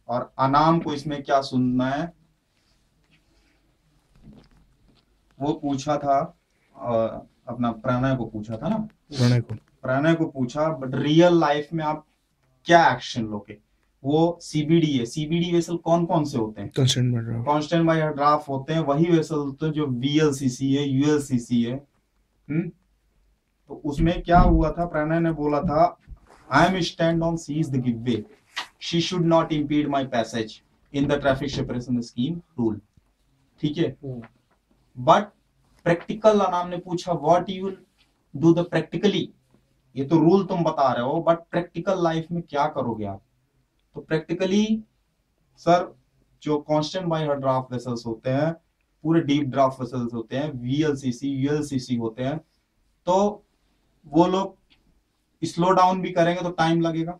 और अनाम को इसमें क्या सुनना है वो पूछा था, अपना प्रणय को पूछा था ना, प्रणय को पूछा, बट रियल लाइफ में आप क्या एक्शन लोगे? वो सीबीडी है। सीबीडी वेसल कौन कौन से होते हैं?
कंस्टेंट बन रहा
कांस्टेंट बाय ड्राफ्ट होते हैं, वही वेसल होते हैं जो वीएलसीसी है, यूएलसीसी है। तो उसमें क्या हुआ था, प्रणय ने बोला था I am stand on she is the give way, she should not impede my passage in the traffic separation scheme rule. ठीक है, बट प्रैक्टिकल नाम ने पूछा what you will do the practically, ये तो रूल तुम बता रहे हो, बट प्रैक्टिकल लाइफ में क्या करोगे आप? तो प्रैक्टिकली सर जो कांस्टेंट बाय ड्राफ्ट वेसल्स होते हैं, पूरे डीप ड्राफ्ट वेसल्स होते हैं, वीएलसीसी यूएलसीसी होते हैं, तो वो लोग स्लो डाउन भी करेंगे तो टाइम लगेगा,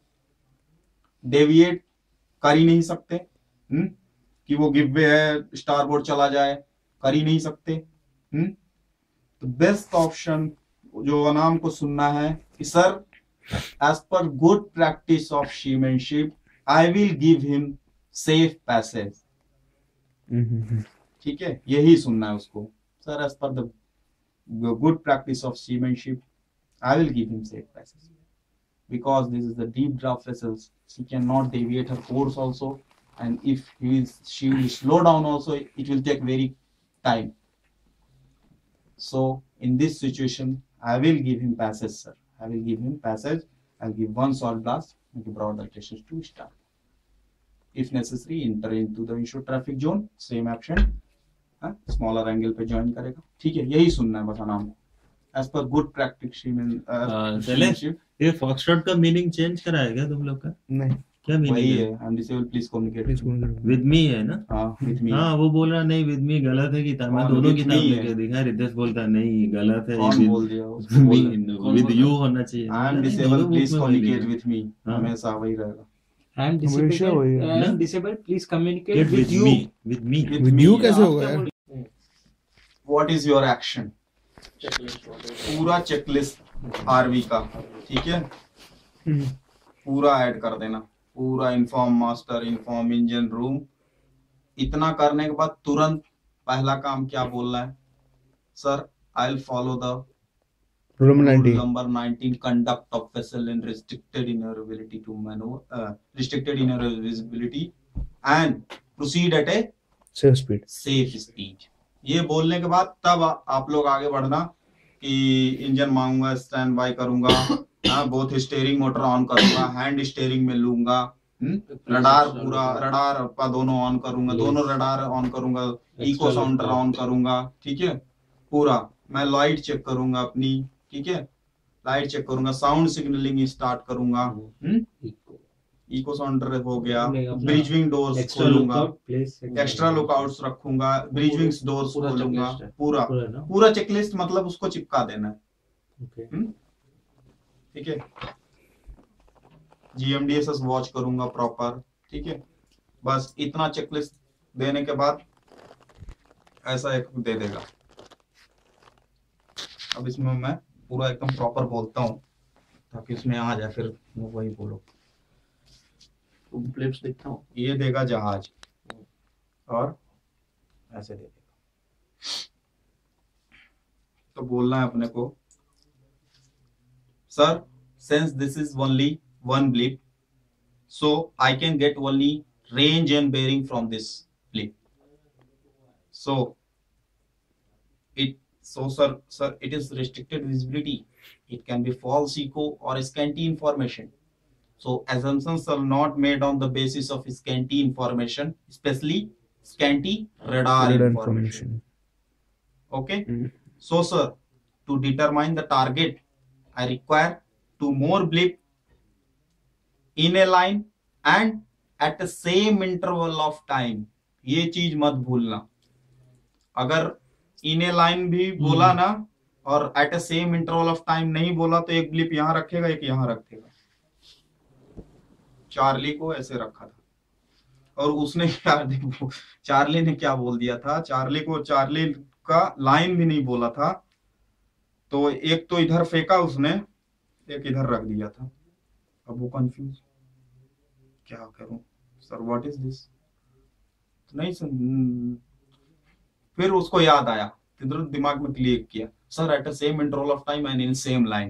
डेविएट कर ही नहीं सकते। कि वो गिव वे है, स्टारबोर्ड चला जाए, कर ही नहीं सकते। तो बेस्ट ऑप्शन जो अनाम को सुनना है कि sir as per good practice of seamanship I will give him safe passage. ठीक है, यही सुनना है उसको, sir as per the good practice of seamanship I will give him safe passage because this is the deep draft vessels. She cannot deviate her course also, and if she will slow down also, it will take very time. So in this situation, I will give him passage, sir. I will give him passage. I'll give one salt blast, make a broad alterations to start. If necessary, enter into the insured traffic zone. Same action. Smaller angle पे join करेगा। ठीक है, यही सुनना है बस नाम। As per good practice,
चले ये फॉक्सट्रॉट का मीनिंग चेंज करा है क्या तुम लोग का?
नहीं,
क्या मीनिंग
वही
है?
है, I'm disabled, please communicate
please
with me है ना?
हाँ with me।
हाँ वो बोल रहा नहीं विद मी गलत है किताब में,
कौन
दोनों
with
किताब
me
लेके
है?
दिखा, रितेश बोलता नहीं गलत है,
कौन बोल दिया उसको? बोल
विद यू होना चाहिए।
आई एम
नहीं,
डिसेबल,
दोनों
प्लीज
book में
कम्युनिकेट
वही
विथ मी,
हाँ।
हमेशा वही रहेगा।
I am
हमेशा वही है।
disabled. I am disabled. Please communicate
लिखा।
with you.
With me
with you कैसे होगा यार?
What is your action? पूरा चेकलिस्ट आरवी का, ठीक है, पूरा ऐड कर देना, पूरा inform master, inform engine room. इतना करने के बाद तुरंत पहला काम क्या बोलना है? Sir I will follow the
rule
Rule
90
number 19, conduct of vessel in restricted inner-visibility to maneuver, restricted inner-visibility and proceed at a
safe speed.
safe speed। ये बोलने के बाद तब आप लोग आगे बढ़ना कि इंजन मांगूंगा, स्टैंड बाय करूंगा, बोथ स्टीयरिंग मोटर ऑन करूंगा, हैंड स्टीयरिंग में लूंगा, रडार पूरा रडार का दोनों ऑन करूंगा, दोनों रडार ऑन करूंगा, इको साउंडर ऑन करूंगा। ठीक है, पूरा मैं लाइट चेक करूंगा अपनी, ठीक है, लाइट चेक करूंगा, साउंड सिग्नलिंग स्टार्ट करूंगा, इको साउंडर हो गया, ब्रिज विंग डोर्स खोलूंगा, एक्स्ट्रा लुकआउट्स रखूंगा, ब्रिज विंग डोर्स खोलूंगा, पूरा पूरा चेकलिस्ट मतलब उसको चिपका देना है। ठीक है, जीएमडीएसएस वॉच करूंगा प्रॉपर। ठीक है, बस इतना चेकलिस्ट देने के बाद ऐसा एक दे देगा। अब इसमें मैं पूरा एकदम प्रॉपर बोलता हूँ ताकि उसमें आ जाए, फिर वही बोलो।
फ्लिप्स देखता हूँ,
ये देगा जहाज और ऐसे दे देगा। तो बोलना है अपने को, sir since this is only one blip, so I can get only range and bearing from this blip. So sir, it is restricted visibility. It can be false echo or scanty information. So assumptions are not made on the basis of scanty information, especially scanty radar information. Okay. So sir, to determine the target, I require 2 more blip in a line and at the same interval of time। ये चीज मत भूलना, अगर इन ए लाइन भी बोला ना और at a same interval of time नहीं बोला तो एक ब्लिप यहां रखेगा, एक यहां रखेगा। चार्ली को ऐसे रखा था और उसने क्या, चार्ली ने क्या बोल दिया था, चार्ली का लाइन भी नहीं बोला था, तो एक तो इधर फेंका उसने, एक इधर रख दिया था। अब वो कंफ्यूज, क्या करूं सर, व्हाट इज दिस, नहीं सुन। फिर उसको याद आया, इधर दिमाग में क्लिक किया, sir at the same interval of time and in same line,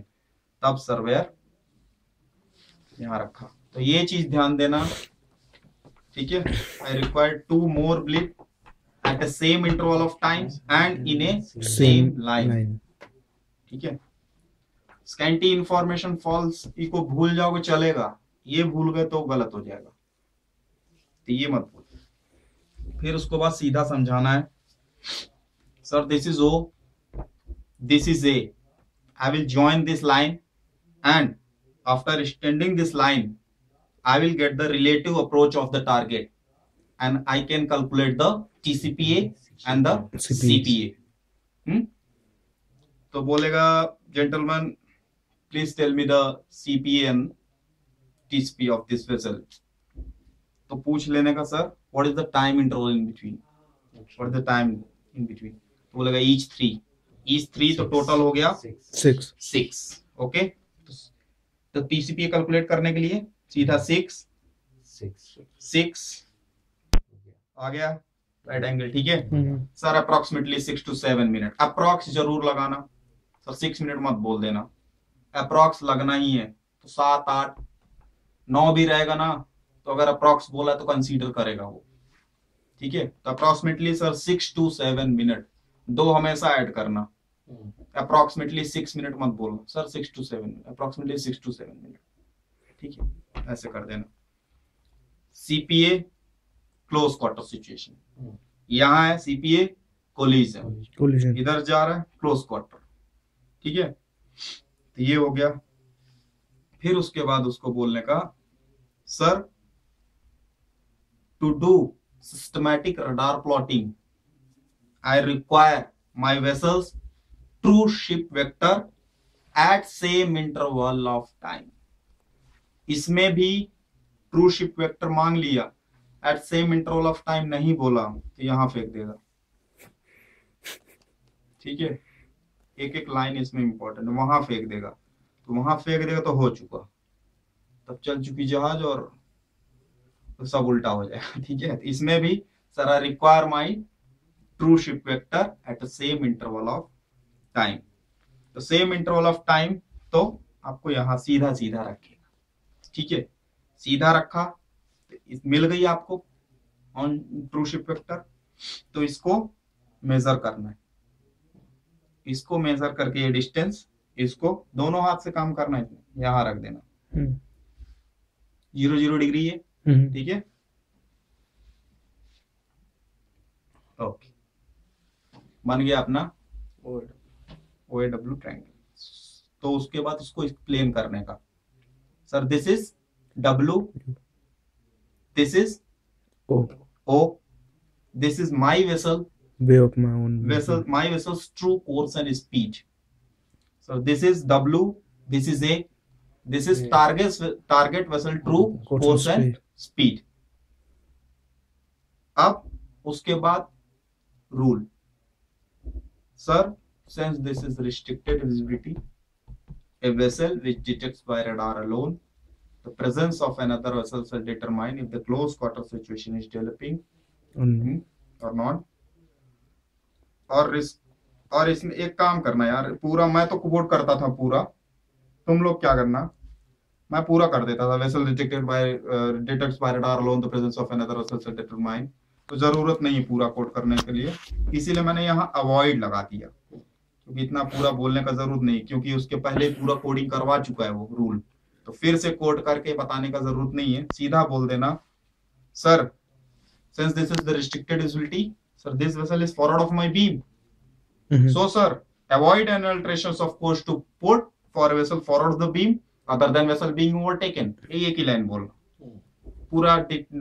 तब सर्वेयर यहाँ रखा। तो ये चीज ध्यान देना ठीक है, I require 2 more blip at the same interval of time and in a same line, ठीक है। स्कैंटी इंफॉर्मेशन फॉल्स को भूल जाओगे चलेगा, ये भूल गए तो गलत हो जाएगा, तो ये मत भूल। फिर उसको बाद सीधा समझाना है, sir this is O, this is A, I will join this line and after extending this line I will get the relative approach of the target and I can calculate the TCPA and the CPA। तो बोलेगा gentleman please tell me the CPA and TCPA of this vessel। तो पूछ लेने का sir what is the time interval in between, what is the time in between, तो बोलेगा each 3 तो टोटल हो गया 6। ओके, तो TCPA कैलकुलेट करने के लिए सीधा 6 आ गया राइट एंगल, ठीक है sir. Approximately 6 to 7 minute, approx जरूर लगाना सर, 6 मिनट मत बोल देना, अप्रोक्स लगना ही है। तो 7, 8, 9 भी रहेगा ना, तो अगर अप्रोक्स बोला तो कंसीडर करेगा वो, ठीक है। तो अप्रोक्सीमेटली सर 6 to 7 मिनट, 2 हमेशा ऐड करना, अप्रोक्सीमेटली 6 मिनट मत बोलना sir, 6 to 7 minute, approximately 6 to 7 minute, ठीक है, ऐसे कर देना। सीपीए क्लोज क्वार्टर सिचुएशन, यहां है सीपीए कोलिजन, इधर जा रहा है क्लोज क्वार्टर, ठीक है। तो ये हो गया। फिर उसके बाद उसको बोलने का sir to do systematic radar plotting I require my vessels true ship vector at same interval of time. इसमें भी ट्रू शिप वेक्टर मांग लिया, at same interval of time नहीं बोला तो यहां फेंक देगा, ठीक है। एक एक लाइन इसमें इंपॉर्टेंट, वहां फेंक देगा, तो वहां फेंक देगा तो हो चुका, तब चल चुकी जहाज और तो सब उल्टा हो जाएगा, ठीक है। इसमें भी sir I require my true ship vector at same interval of time. तो सेम इंटरवल ऑफ टाइम तो आपको यहां सीधा सीधा रखेगा, ठीक है, सीधा रखा तो मिल गई आपको ऑन ट्रू शिप वेक्टर। तो इसको मेजर करना है, इसको मेजर करके ये डिस्टेंस, इसको दोनों हाथ से काम करना है, यहां रख देना 0 डिग्री है, ठीक है। ओके, बन गया अपना OAW ट्रायंगल। तो उसके बाद उसको एक्सप्लेन करने का, sir this is W, this is O, this is my vessel,
way of my own
vessel, my vessel's true course and speed। So this is W, this is A, this is target vessel true course and speed। अब उसके बाद rule, sir since this is restricted visibility, a vessel which detects by radar alone the presence of another vessel will determine if the close quarter situation is developing or not। और इसमें एक काम करना यार, पूरा मैं तो कोड करता था पूरा, तुम लोग क्या करना, मैं पूरा कर देता था, vessel detects by radar alone the presence of another vessel will determine। तो जरूरत नहीं पूरा कोड करने के लिए, इसीलिए मैंने यहाँ अवॉइड लगा दिया, क्योंकि इतना पूरा बोलने का जरूरत नहीं, क्योंकि उसके पहले पूरा कोडिंग करवा चुका है वो रूल, तो फिर से कोड करके बताने का जरूरत नहीं है। सीधा बोल देना sir since this is the restricted visibility, sir this vessel is forward of my beam, so sir avoid any alterations of course to port for a vessel forward of the beam other than vessel being overtaken। एक ही लाइन बोलना, पूरा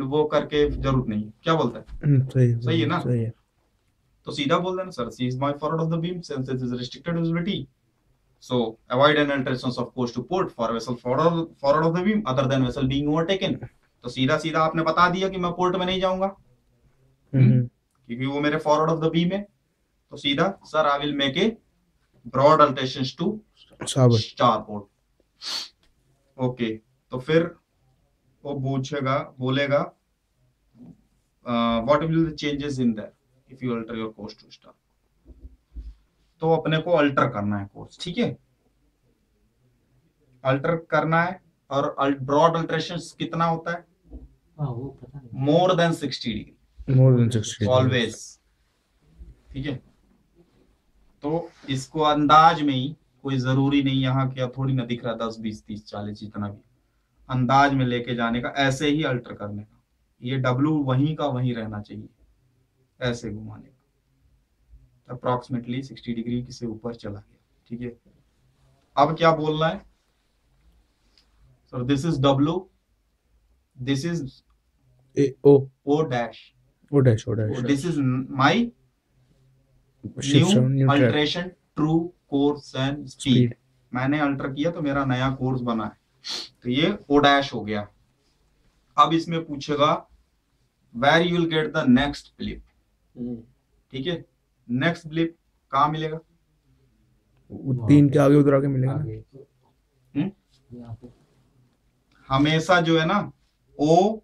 वो करके जरूरत नहीं है। क्या बोलता है, सही है ना,
सही है।
तो सीधा बोल देना sir C is my forward of the beam since this is restricted visibility, so avoid any alterations of course to port for vessel forward of the beam other than vessel being overtaken। तो सीधा सीधा आपने बता दिया कि मैं पोर्ट में नहीं जाऊंगा, क्योंकि वो मेरे फॉरवर्ड ऑफ द बीम है। तो सीधा sir I will make a broad alterations to starboard. Okay, तो फिर वो बोलेगा what will the changes in that if you alter your course to star. तो अपने को अल्टर करना है कोर्स, ठीक है, अल्टर करना है। और ब्रॉड अल्टरेशन कितना होता है,
हाँ वो पता नहीं।
More than 60 degree
More than 60.
Always. ठीक है, तो इसको अंदाज में ही, कोई जरूरी नहीं यहाँ क्या थोड़ी ना दिख रहा 10 20 30 40 जितना भी, अंदाज में लेके जाने का, ऐसे ही अल्टर करने का। ये डब्लू वहीं का वहीं रहना चाहिए, ऐसे घुमाने का, अप्रोक्सीमेटली 60 डिग्री से ऊपर चला गया। ठीक है, अब क्या बोलना है sir? This is W, this is
O
O dash,
O dash O dash.
This is my
Shift
new
new track.
Alteration true course and speed.
Speed.
मैंने अल्टर किया तो मेरा नया कोर्स बना है, तो ये ओ डैश हो गया। अब इसमें पूछेगा where you will get the next blip. ठीक है, नेक्स्ट ब्लिप कहाँ मिलेगा?
वो 3 के आगे उधर आके मिलेगा ना।
आगे
हम्म?
यहाँ पे
हमेशा जो है ना ओ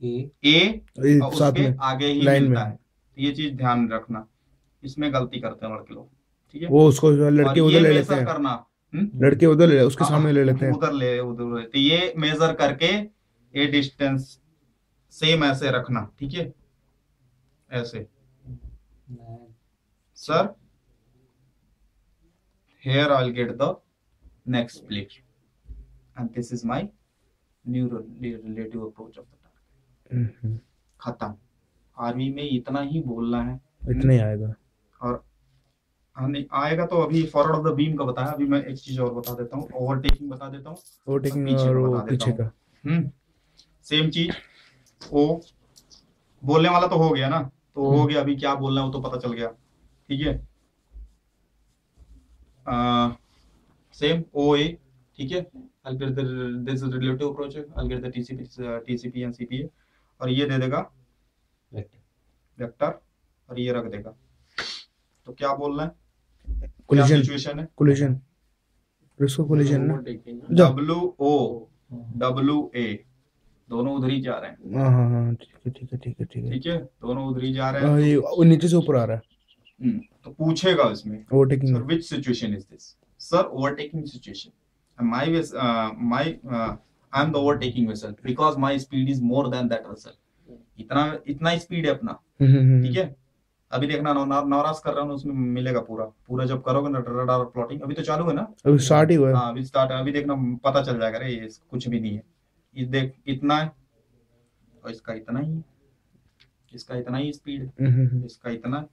ए
ए
ये
और
साथ
उसके
में
आगे ही
लाइन
मिलता
में।
है, तो ये चीज ध्यान रखना। इसमें गलती करते हैं लड़के लोग। ठीक है,
वो उसको लड़के
और
उधर
ये
ले लेते
मेजर
हैं,
करना,
लड़के उधर ले उसके सामने ले लेते हैं।
उधर ले, तो ये मेजर करके ये डिस्टेंस सेम ऐसे रखना। ठीक है, ऐसे sir here I'll get the next split and this is my new relative approach of the target। खत्म। आर्मी में इतना ही बोलना है,
इतना ही आएगा।
और नहीं आएगा तो अभी फॉरवर्ड ऑफ द बीम का बताया। अभी मैं एक चीज और बता देता हूँ, ओवरटेकिंग बता देता हूँ,
ओवरटेकिंग
पीछे
और
का
वो
बता देता
पीछे
हूँ।
का।
सेम चीज। ओ बोलने वाला तो हो गया ना, तो हो गया। अभी क्या बोलना है वो तो पता चल गया। ठीक है, सेम ओ ए। ठीक है, I'll get the this is relative approach, I'll get the TCP and CPA, और ये दे देगा वेक्टर और ये रख देगा। तो क्या बोलना है, क्या
कोलिजन
सिचुएशन है?
कोलिजन इसको कोलिजन ना।
डब्ल्यू ए दोनों उधर ही जा रहे हैं।
हाँ ठीक है।
ठीक है, दोनों उधर ही जा रहे हैं।
ये वो नीचे से ऊपर आ रहा है।
तो पूछेगा इसमें
overtaking
sir which situation is this? Sir overtaking situation, my I am the overtaking vessel because my speed is more than that vessel। इतना स्पीड है अपना। ठीक है, अभी देखना नवरास कर रहा हूँ, उसमें मिलेगा पूरा जब करोगे ना रडार प्लॉटिंग। अभी तो चालू है ना,
अभी स्टार्ट ही हुआ है।
हाँ अभी स्टार्ट है। अभी देखना पता चल जाएगा रे, ये कुछ भी नहीं है। ये देख इतना है और इसका इतना ही है, इसका इतना ही स्पीड है, इसका इतना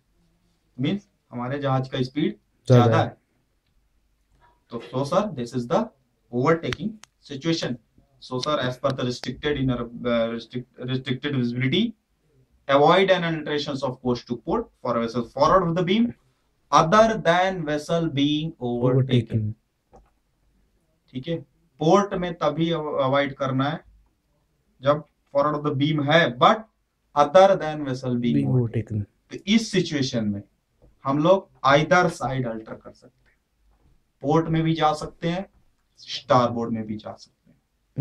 मीन्स हमारे जहाज का स्पीड ज्यादा है। तो so sir this is the overtaking situation। so sir as per the restricted visibility, avoid an alterations of course to port for a vessel forward of the beam other than vessel being overtaken। ठीक है, पोर्ट में तभी अवॉइड करना है जब फॉरवर्ड ऑफ द बीम है but other than vessel being overtaken. तो इस सिचुएशन में हम लोग आइदर साइड अल्टर कर सकते हैं, पोर्ट में भी जा सकते हैं, स्टारबोर्ड में भी जा सकते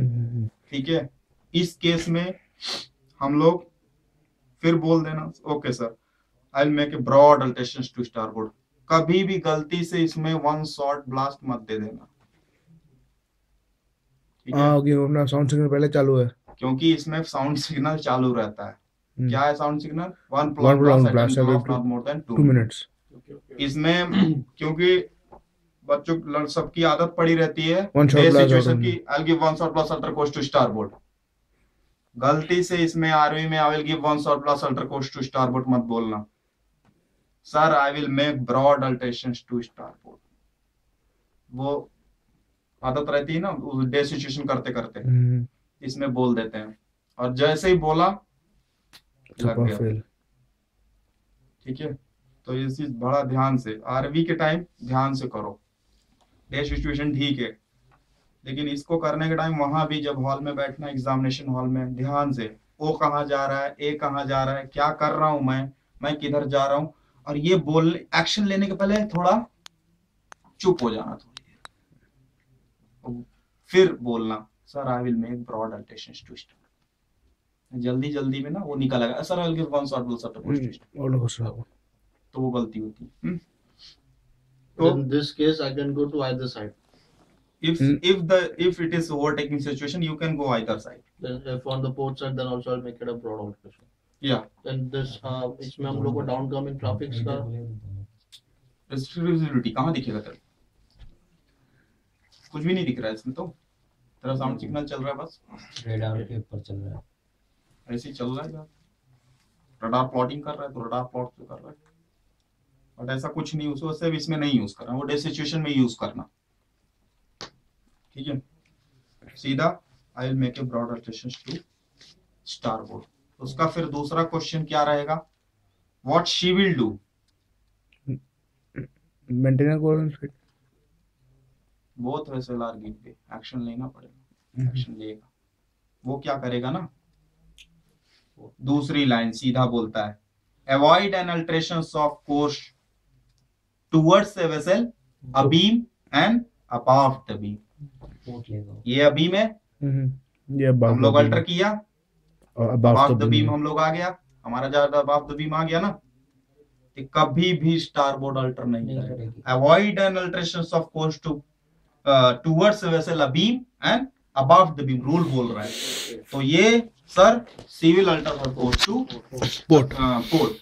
हैं। ठीक है, इस केस में हम लोग फिर बोल देना okay sir I will make a broad alterations to starboard. कभी भी गलती से इसमें वन शॉट ब्लास्ट मत दे देना।
अपना साउंड सिग्नल पहले चालू है,
क्योंकि इसमें साउंड सिग्नल चालू रहता है। क्या है sound signal? One
blast
not more than 2
minutes.
इसमें क्योंकि बच्चों सबकी आदत पड़ी रहती है
One shot blast
सिचुएशन की, I will give one short blast alter course to starboard. गलती से इसमें आर्मी में I will give one short blast alter course to starboard मत बोलना। Sir I will make broad alterations to starboard. वो आदत रहती है ना डे सिचुएशन करते करते, इसमें बोल देते हैं और जैसे ही बोला लग गया। ठीक है, तो ये चीज बड़ा ध्यान से आरवी के टाइम ध्यान से करो। डे सिचुएशन ठीक है, लेकिन इसको करने के टाइम वहां भी जब हॉल में बैठना एग्जामिनेशन हॉल में ध्यान से ओ कहाँ जा रहा है, ए कहाँ जा रहा है, क्या कर रहा हूं मैं किधर जा रहा हूं, और ये बोल एक्शन लेने के पहले थोड़ा चुप हो जाना थोड़ी देर, फिर बोलना sir I will make broad alterations to star. जल्दी में ना वो निकल आएगा sir I will give one short will set to star, तो वो गलती होती है।
तो in this case I can go to either side।
if it is overtaking situation, you can go either side.
Then if on the port side, then also I'll make it a broad altercation.
Yeah.
Then this इसमें हम लोग को downcoming traffic का
restricted visibility कहाँ दिखेगा तेरे? कुछ भी नहीं दिख रहा है इसमें तो. तेरा साउंड सिग्नल चल रहा है बस.
रेडार के ऊपर चल रहा है.
ऐसे ही चल रहा है यार. रडार प्लॉटिंग कर रहा है तो रडार प्लॉट तो कर रहा है. बट ऐसा कुछ नहीं, उसको सिर्फ इसमें नहीं यूज करना, वो डे सिचुएशन में यूज करना. ठीक है. सीधा I will make a broad alteration to starboard. उसका फिर दूसरा क्वेश्चन क्या रहेगा? What she will do?
Maintain coordinate speed.
Both vessel are give way. Action लेना पड़ेगा. एक्शन लेगा. वो क्या करेगा ना, दूसरी लाइन सीधा बोलता है avoid an alterations of course towards a vessel abeam and above the beam. ये अबीम है,
ये
हम लोग अल्टर किया, अबव द बीम
बीम.
हम लोग आ गया, हमारा ज्यादा अबव द बीम आ गया ना. कि कभी भी स्टारबोर्ड अल्टर नहीं करेगा. Avoid an alterations of course towards a vessel abeam and above the beam rule बोल रहा है. तो ये sir she will alter her course to
port.
Port.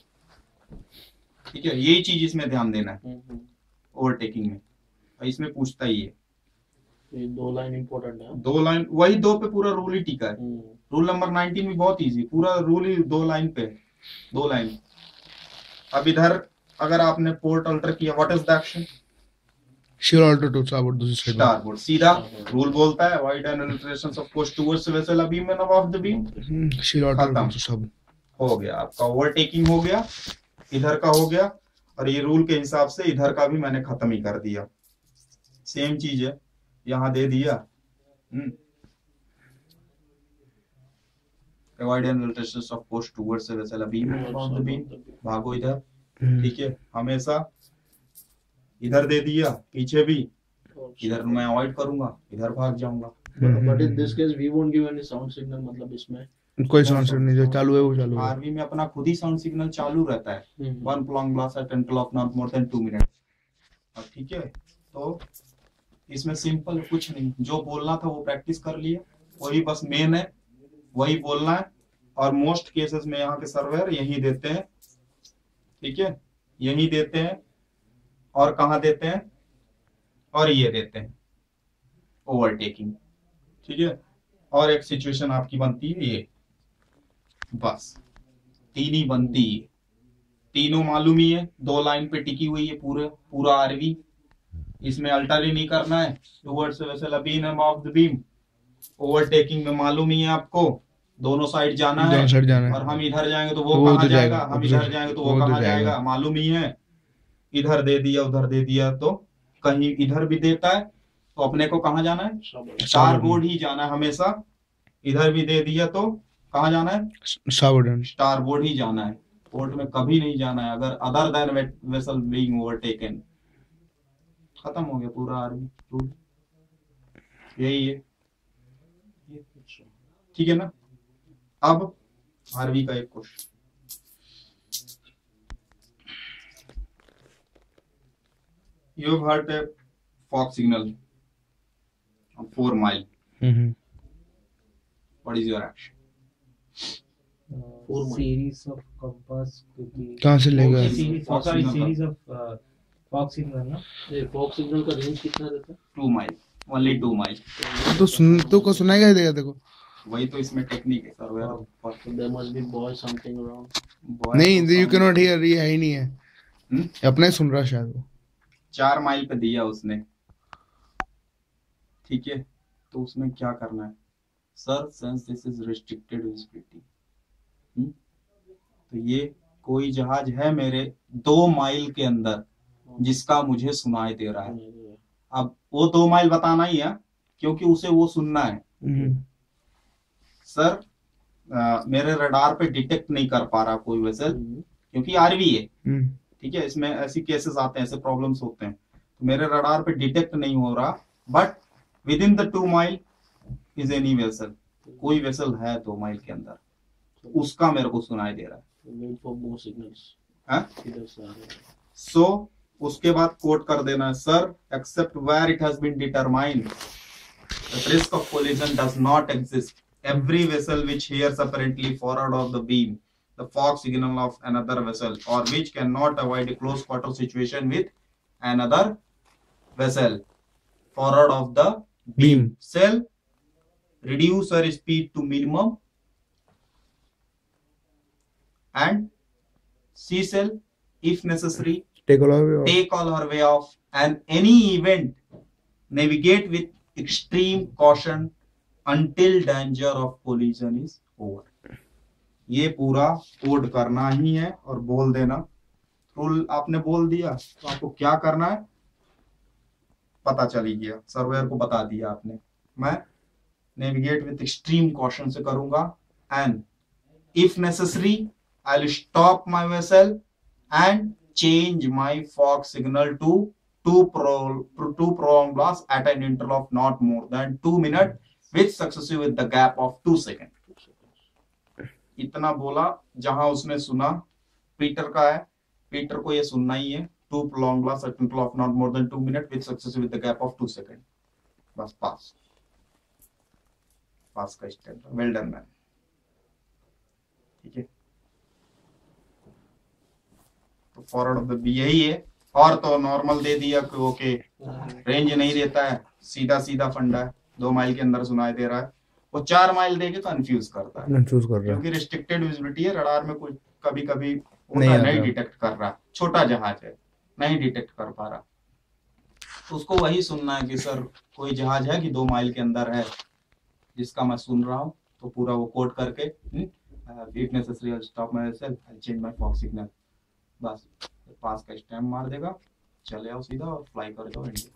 ठीक है, यही चीज इसमें ध्यान देना है ओवरटेकिंग में. और इसमें पूछता ही है.
ये दो लाइन इंपॉर्टेंट है.
दो लाइन, वही दो पे पूरा रूल ही टिका है. रूल नंबर 19 भी बहुत इजी, पूरा रूल ही दो लाइन पे, दो लाइन. अब इधर अगर आपने पोर्ट अल्टर किया, what is the action?
She will alter to starboard दूसरी साइड.
स्टारबोर्ड. सीधा रूल बोलता है avoid an alterations of course towards vessel abeam and above the beam.
She will alter
खत्म.
To starboard.
हो गया आपका ओवरटेकिंग हो गया, इधर का हो गया. और ये रूल के हिसाब से इधर का भी मैंने खत्म ही कर दिया. सेम चीज है यहां दे दिया. Avoid an alterations of course towards a vessel abeam and above the beam. भागो इधर. ठीक है, हमेशा इधर दे दिया, पीछे भी इधर मैं अवॉइड करूंगा, इधर भाग जाऊंगा.
But in this case, we won't give any sound signal. मतलब इसमें
कोई साउंड सिग्नल नहीं, जो चालू है वो चालू है.
आरवी में अपना खुद ही साउंड सिग्नल चालू रहता है. One prolong blast at 10 clock not more than 2 minutes. अब ठीक है, तो इसमें सिंपल कुछ नहीं, जो बोलना था वो प्रैक्टिस कर लिया, वही बस मेन है, वही बोलना है. और मोस्ट केसेस में यहाँ के सर्वेयर यही देते हैं. ठीक है, यही देते हैं. और कहाँ देते हैं? और ये देते हैं ओवरटेकिंग. ठीक है, और एक सिचुएशन आपकी बनती है ये, बस तीन ही बनती है. तीनों मालूम ही है, दो लाइन पे टिकी हुई है पूरा आरवी. इसमें अल्टर ही नहीं करना है. Towards vessel abeam and above the beam. Overtaking में मालूम ही है आपको, दोनों साइड जाना है.
दोनों साइड जाना है.
और हम इधर जाएंगे तो वो
वो
कहाँ
तो
जाएगा,
जाएगा.
हम इधर जाएंगे तो वो कहाँ जाएगा, मालूम ही है. इधर दे दिया, उधर दे दिया, तो कहीं इधर भी देता है तो अपने को कहाँ जाना है? स्टारबोर्ड ही जाना है हमेशा. इधर भी दे दिया तो कहाँ जाना है?
स्टारबोर्ड.
स्टारबोर्ड ही जाना है. पोर्ट में कभी नहीं जाना है अगर other than vessel being overtaken. खत्म हो गया पूरा आर्मी रूल. यही है. ठीक है ना. अब आरवी का एक question, you have heard a fog signal on 4 mile. What is your action?
series of compass क्योंकि
कहाँ से लेगा?
series of fog signal ना.
ये फॉग सिग्नल का रेंज कितना रहता है?
2 mile. Only 2 mile.
तो सुन तो को सुनाएगा ही देगा. देखो
वही तो इसमें टेक्निक है sir.
So there must be boy something around.
नहीं, यू कैन नॉट हियर. ये है ही नहीं है. अपना ही सुन रहा शायद वो.
4 माइल पे दिया उसने. ठीक है, तो उसमें क्या करना है sir? Since this is restricted visibility, तो ये कोई जहाज है मेरे 2 माइल के अंदर जिसका मुझे सुनाई दे रहा है. अब वो 2 माइल बताना ही है क्योंकि उसे वो सुनना है. सर मेरे रडार पे डिटेक्ट नहीं कर पा रहा कोई वेसल क्योंकि आरवी है. ठीक है, इसमें ऐसी केसेस आते हैं, ऐसे प्रॉब्लम्स होते हैं. तो मेरे रडार पे डिटेक्ट नहीं हो रहा, but with in the 2 mile is any vessel. कोई वेसल है 2 माइल के अंदर, उसका मेरे को सुनाई दे रहा है.
Wait for more signals.
हाँ?
इधर से आ रहे हैं.
सो उसके बाद कोट कर देना है, sir except where it has been determined that risk of collision does not exist every vessel which hears apparently forward of the beam the fog signal of another vessel or which cannot avoid a close quarter situation with another vessel forward of the beam shall reduce her speed to minimum and she shall if necessary
take all away.
take all her way off and any event navigate with extreme caution until danger of collision is over. ये पूरा कोड करना ही है और बोल देना। रूल आपने बोल दिया तो आपको क्या करना है पता चली गया, सर्वेयर को बता दिया आपने। मैं नेविगेट विथ एक्सट्रीम कॉशन से करूंगा and if necessary I will stop my vessel and change my fog signal to two prolonged loss at an interval of not more than 2 minutes with successive with the gap of 2 seconds. इतना बोला जहां उसने सुना, पीटर का है, पीटर को ये सुनना ही है, 2 prolonged loss at an interval of not more than 2 minutes with successive with the gap of 2 seconds. बस पास का स्टेप, वेल डन मैन। ठीक है, तो फॉरवर्ड ऑफ द बी यही है। और तो नॉर्मल दे दिया कि ओके रेंज नहीं देता है, सीधा सीधा फंडा है, 2 माइल के अंदर सुनाई दे रहा है, वो 4 माइल देके कंफ्यूज करता है,
कंफ्यूज कर रहा है
क्योंकि रिस्ट्रिक्टेड विजिबिलिटी है, रडार में कुछ कभी कभी
नहीं
डिटेक्ट कर रहा, छोटा जहाज है नहीं डिटेक्ट कर पा रहा, तो उसको वही सुनना है कि सर कोई जहाज है कि 2 माइल के अंदर है जिसका मैं सुन रहा हूँ, तो पूरा वो कोड करके if necessary I stop my vessel I change my fog signal, बस पास का स्टैम्प मार देगा, चले आओ सीधा और फ्लाई कर जाओ इंडिया।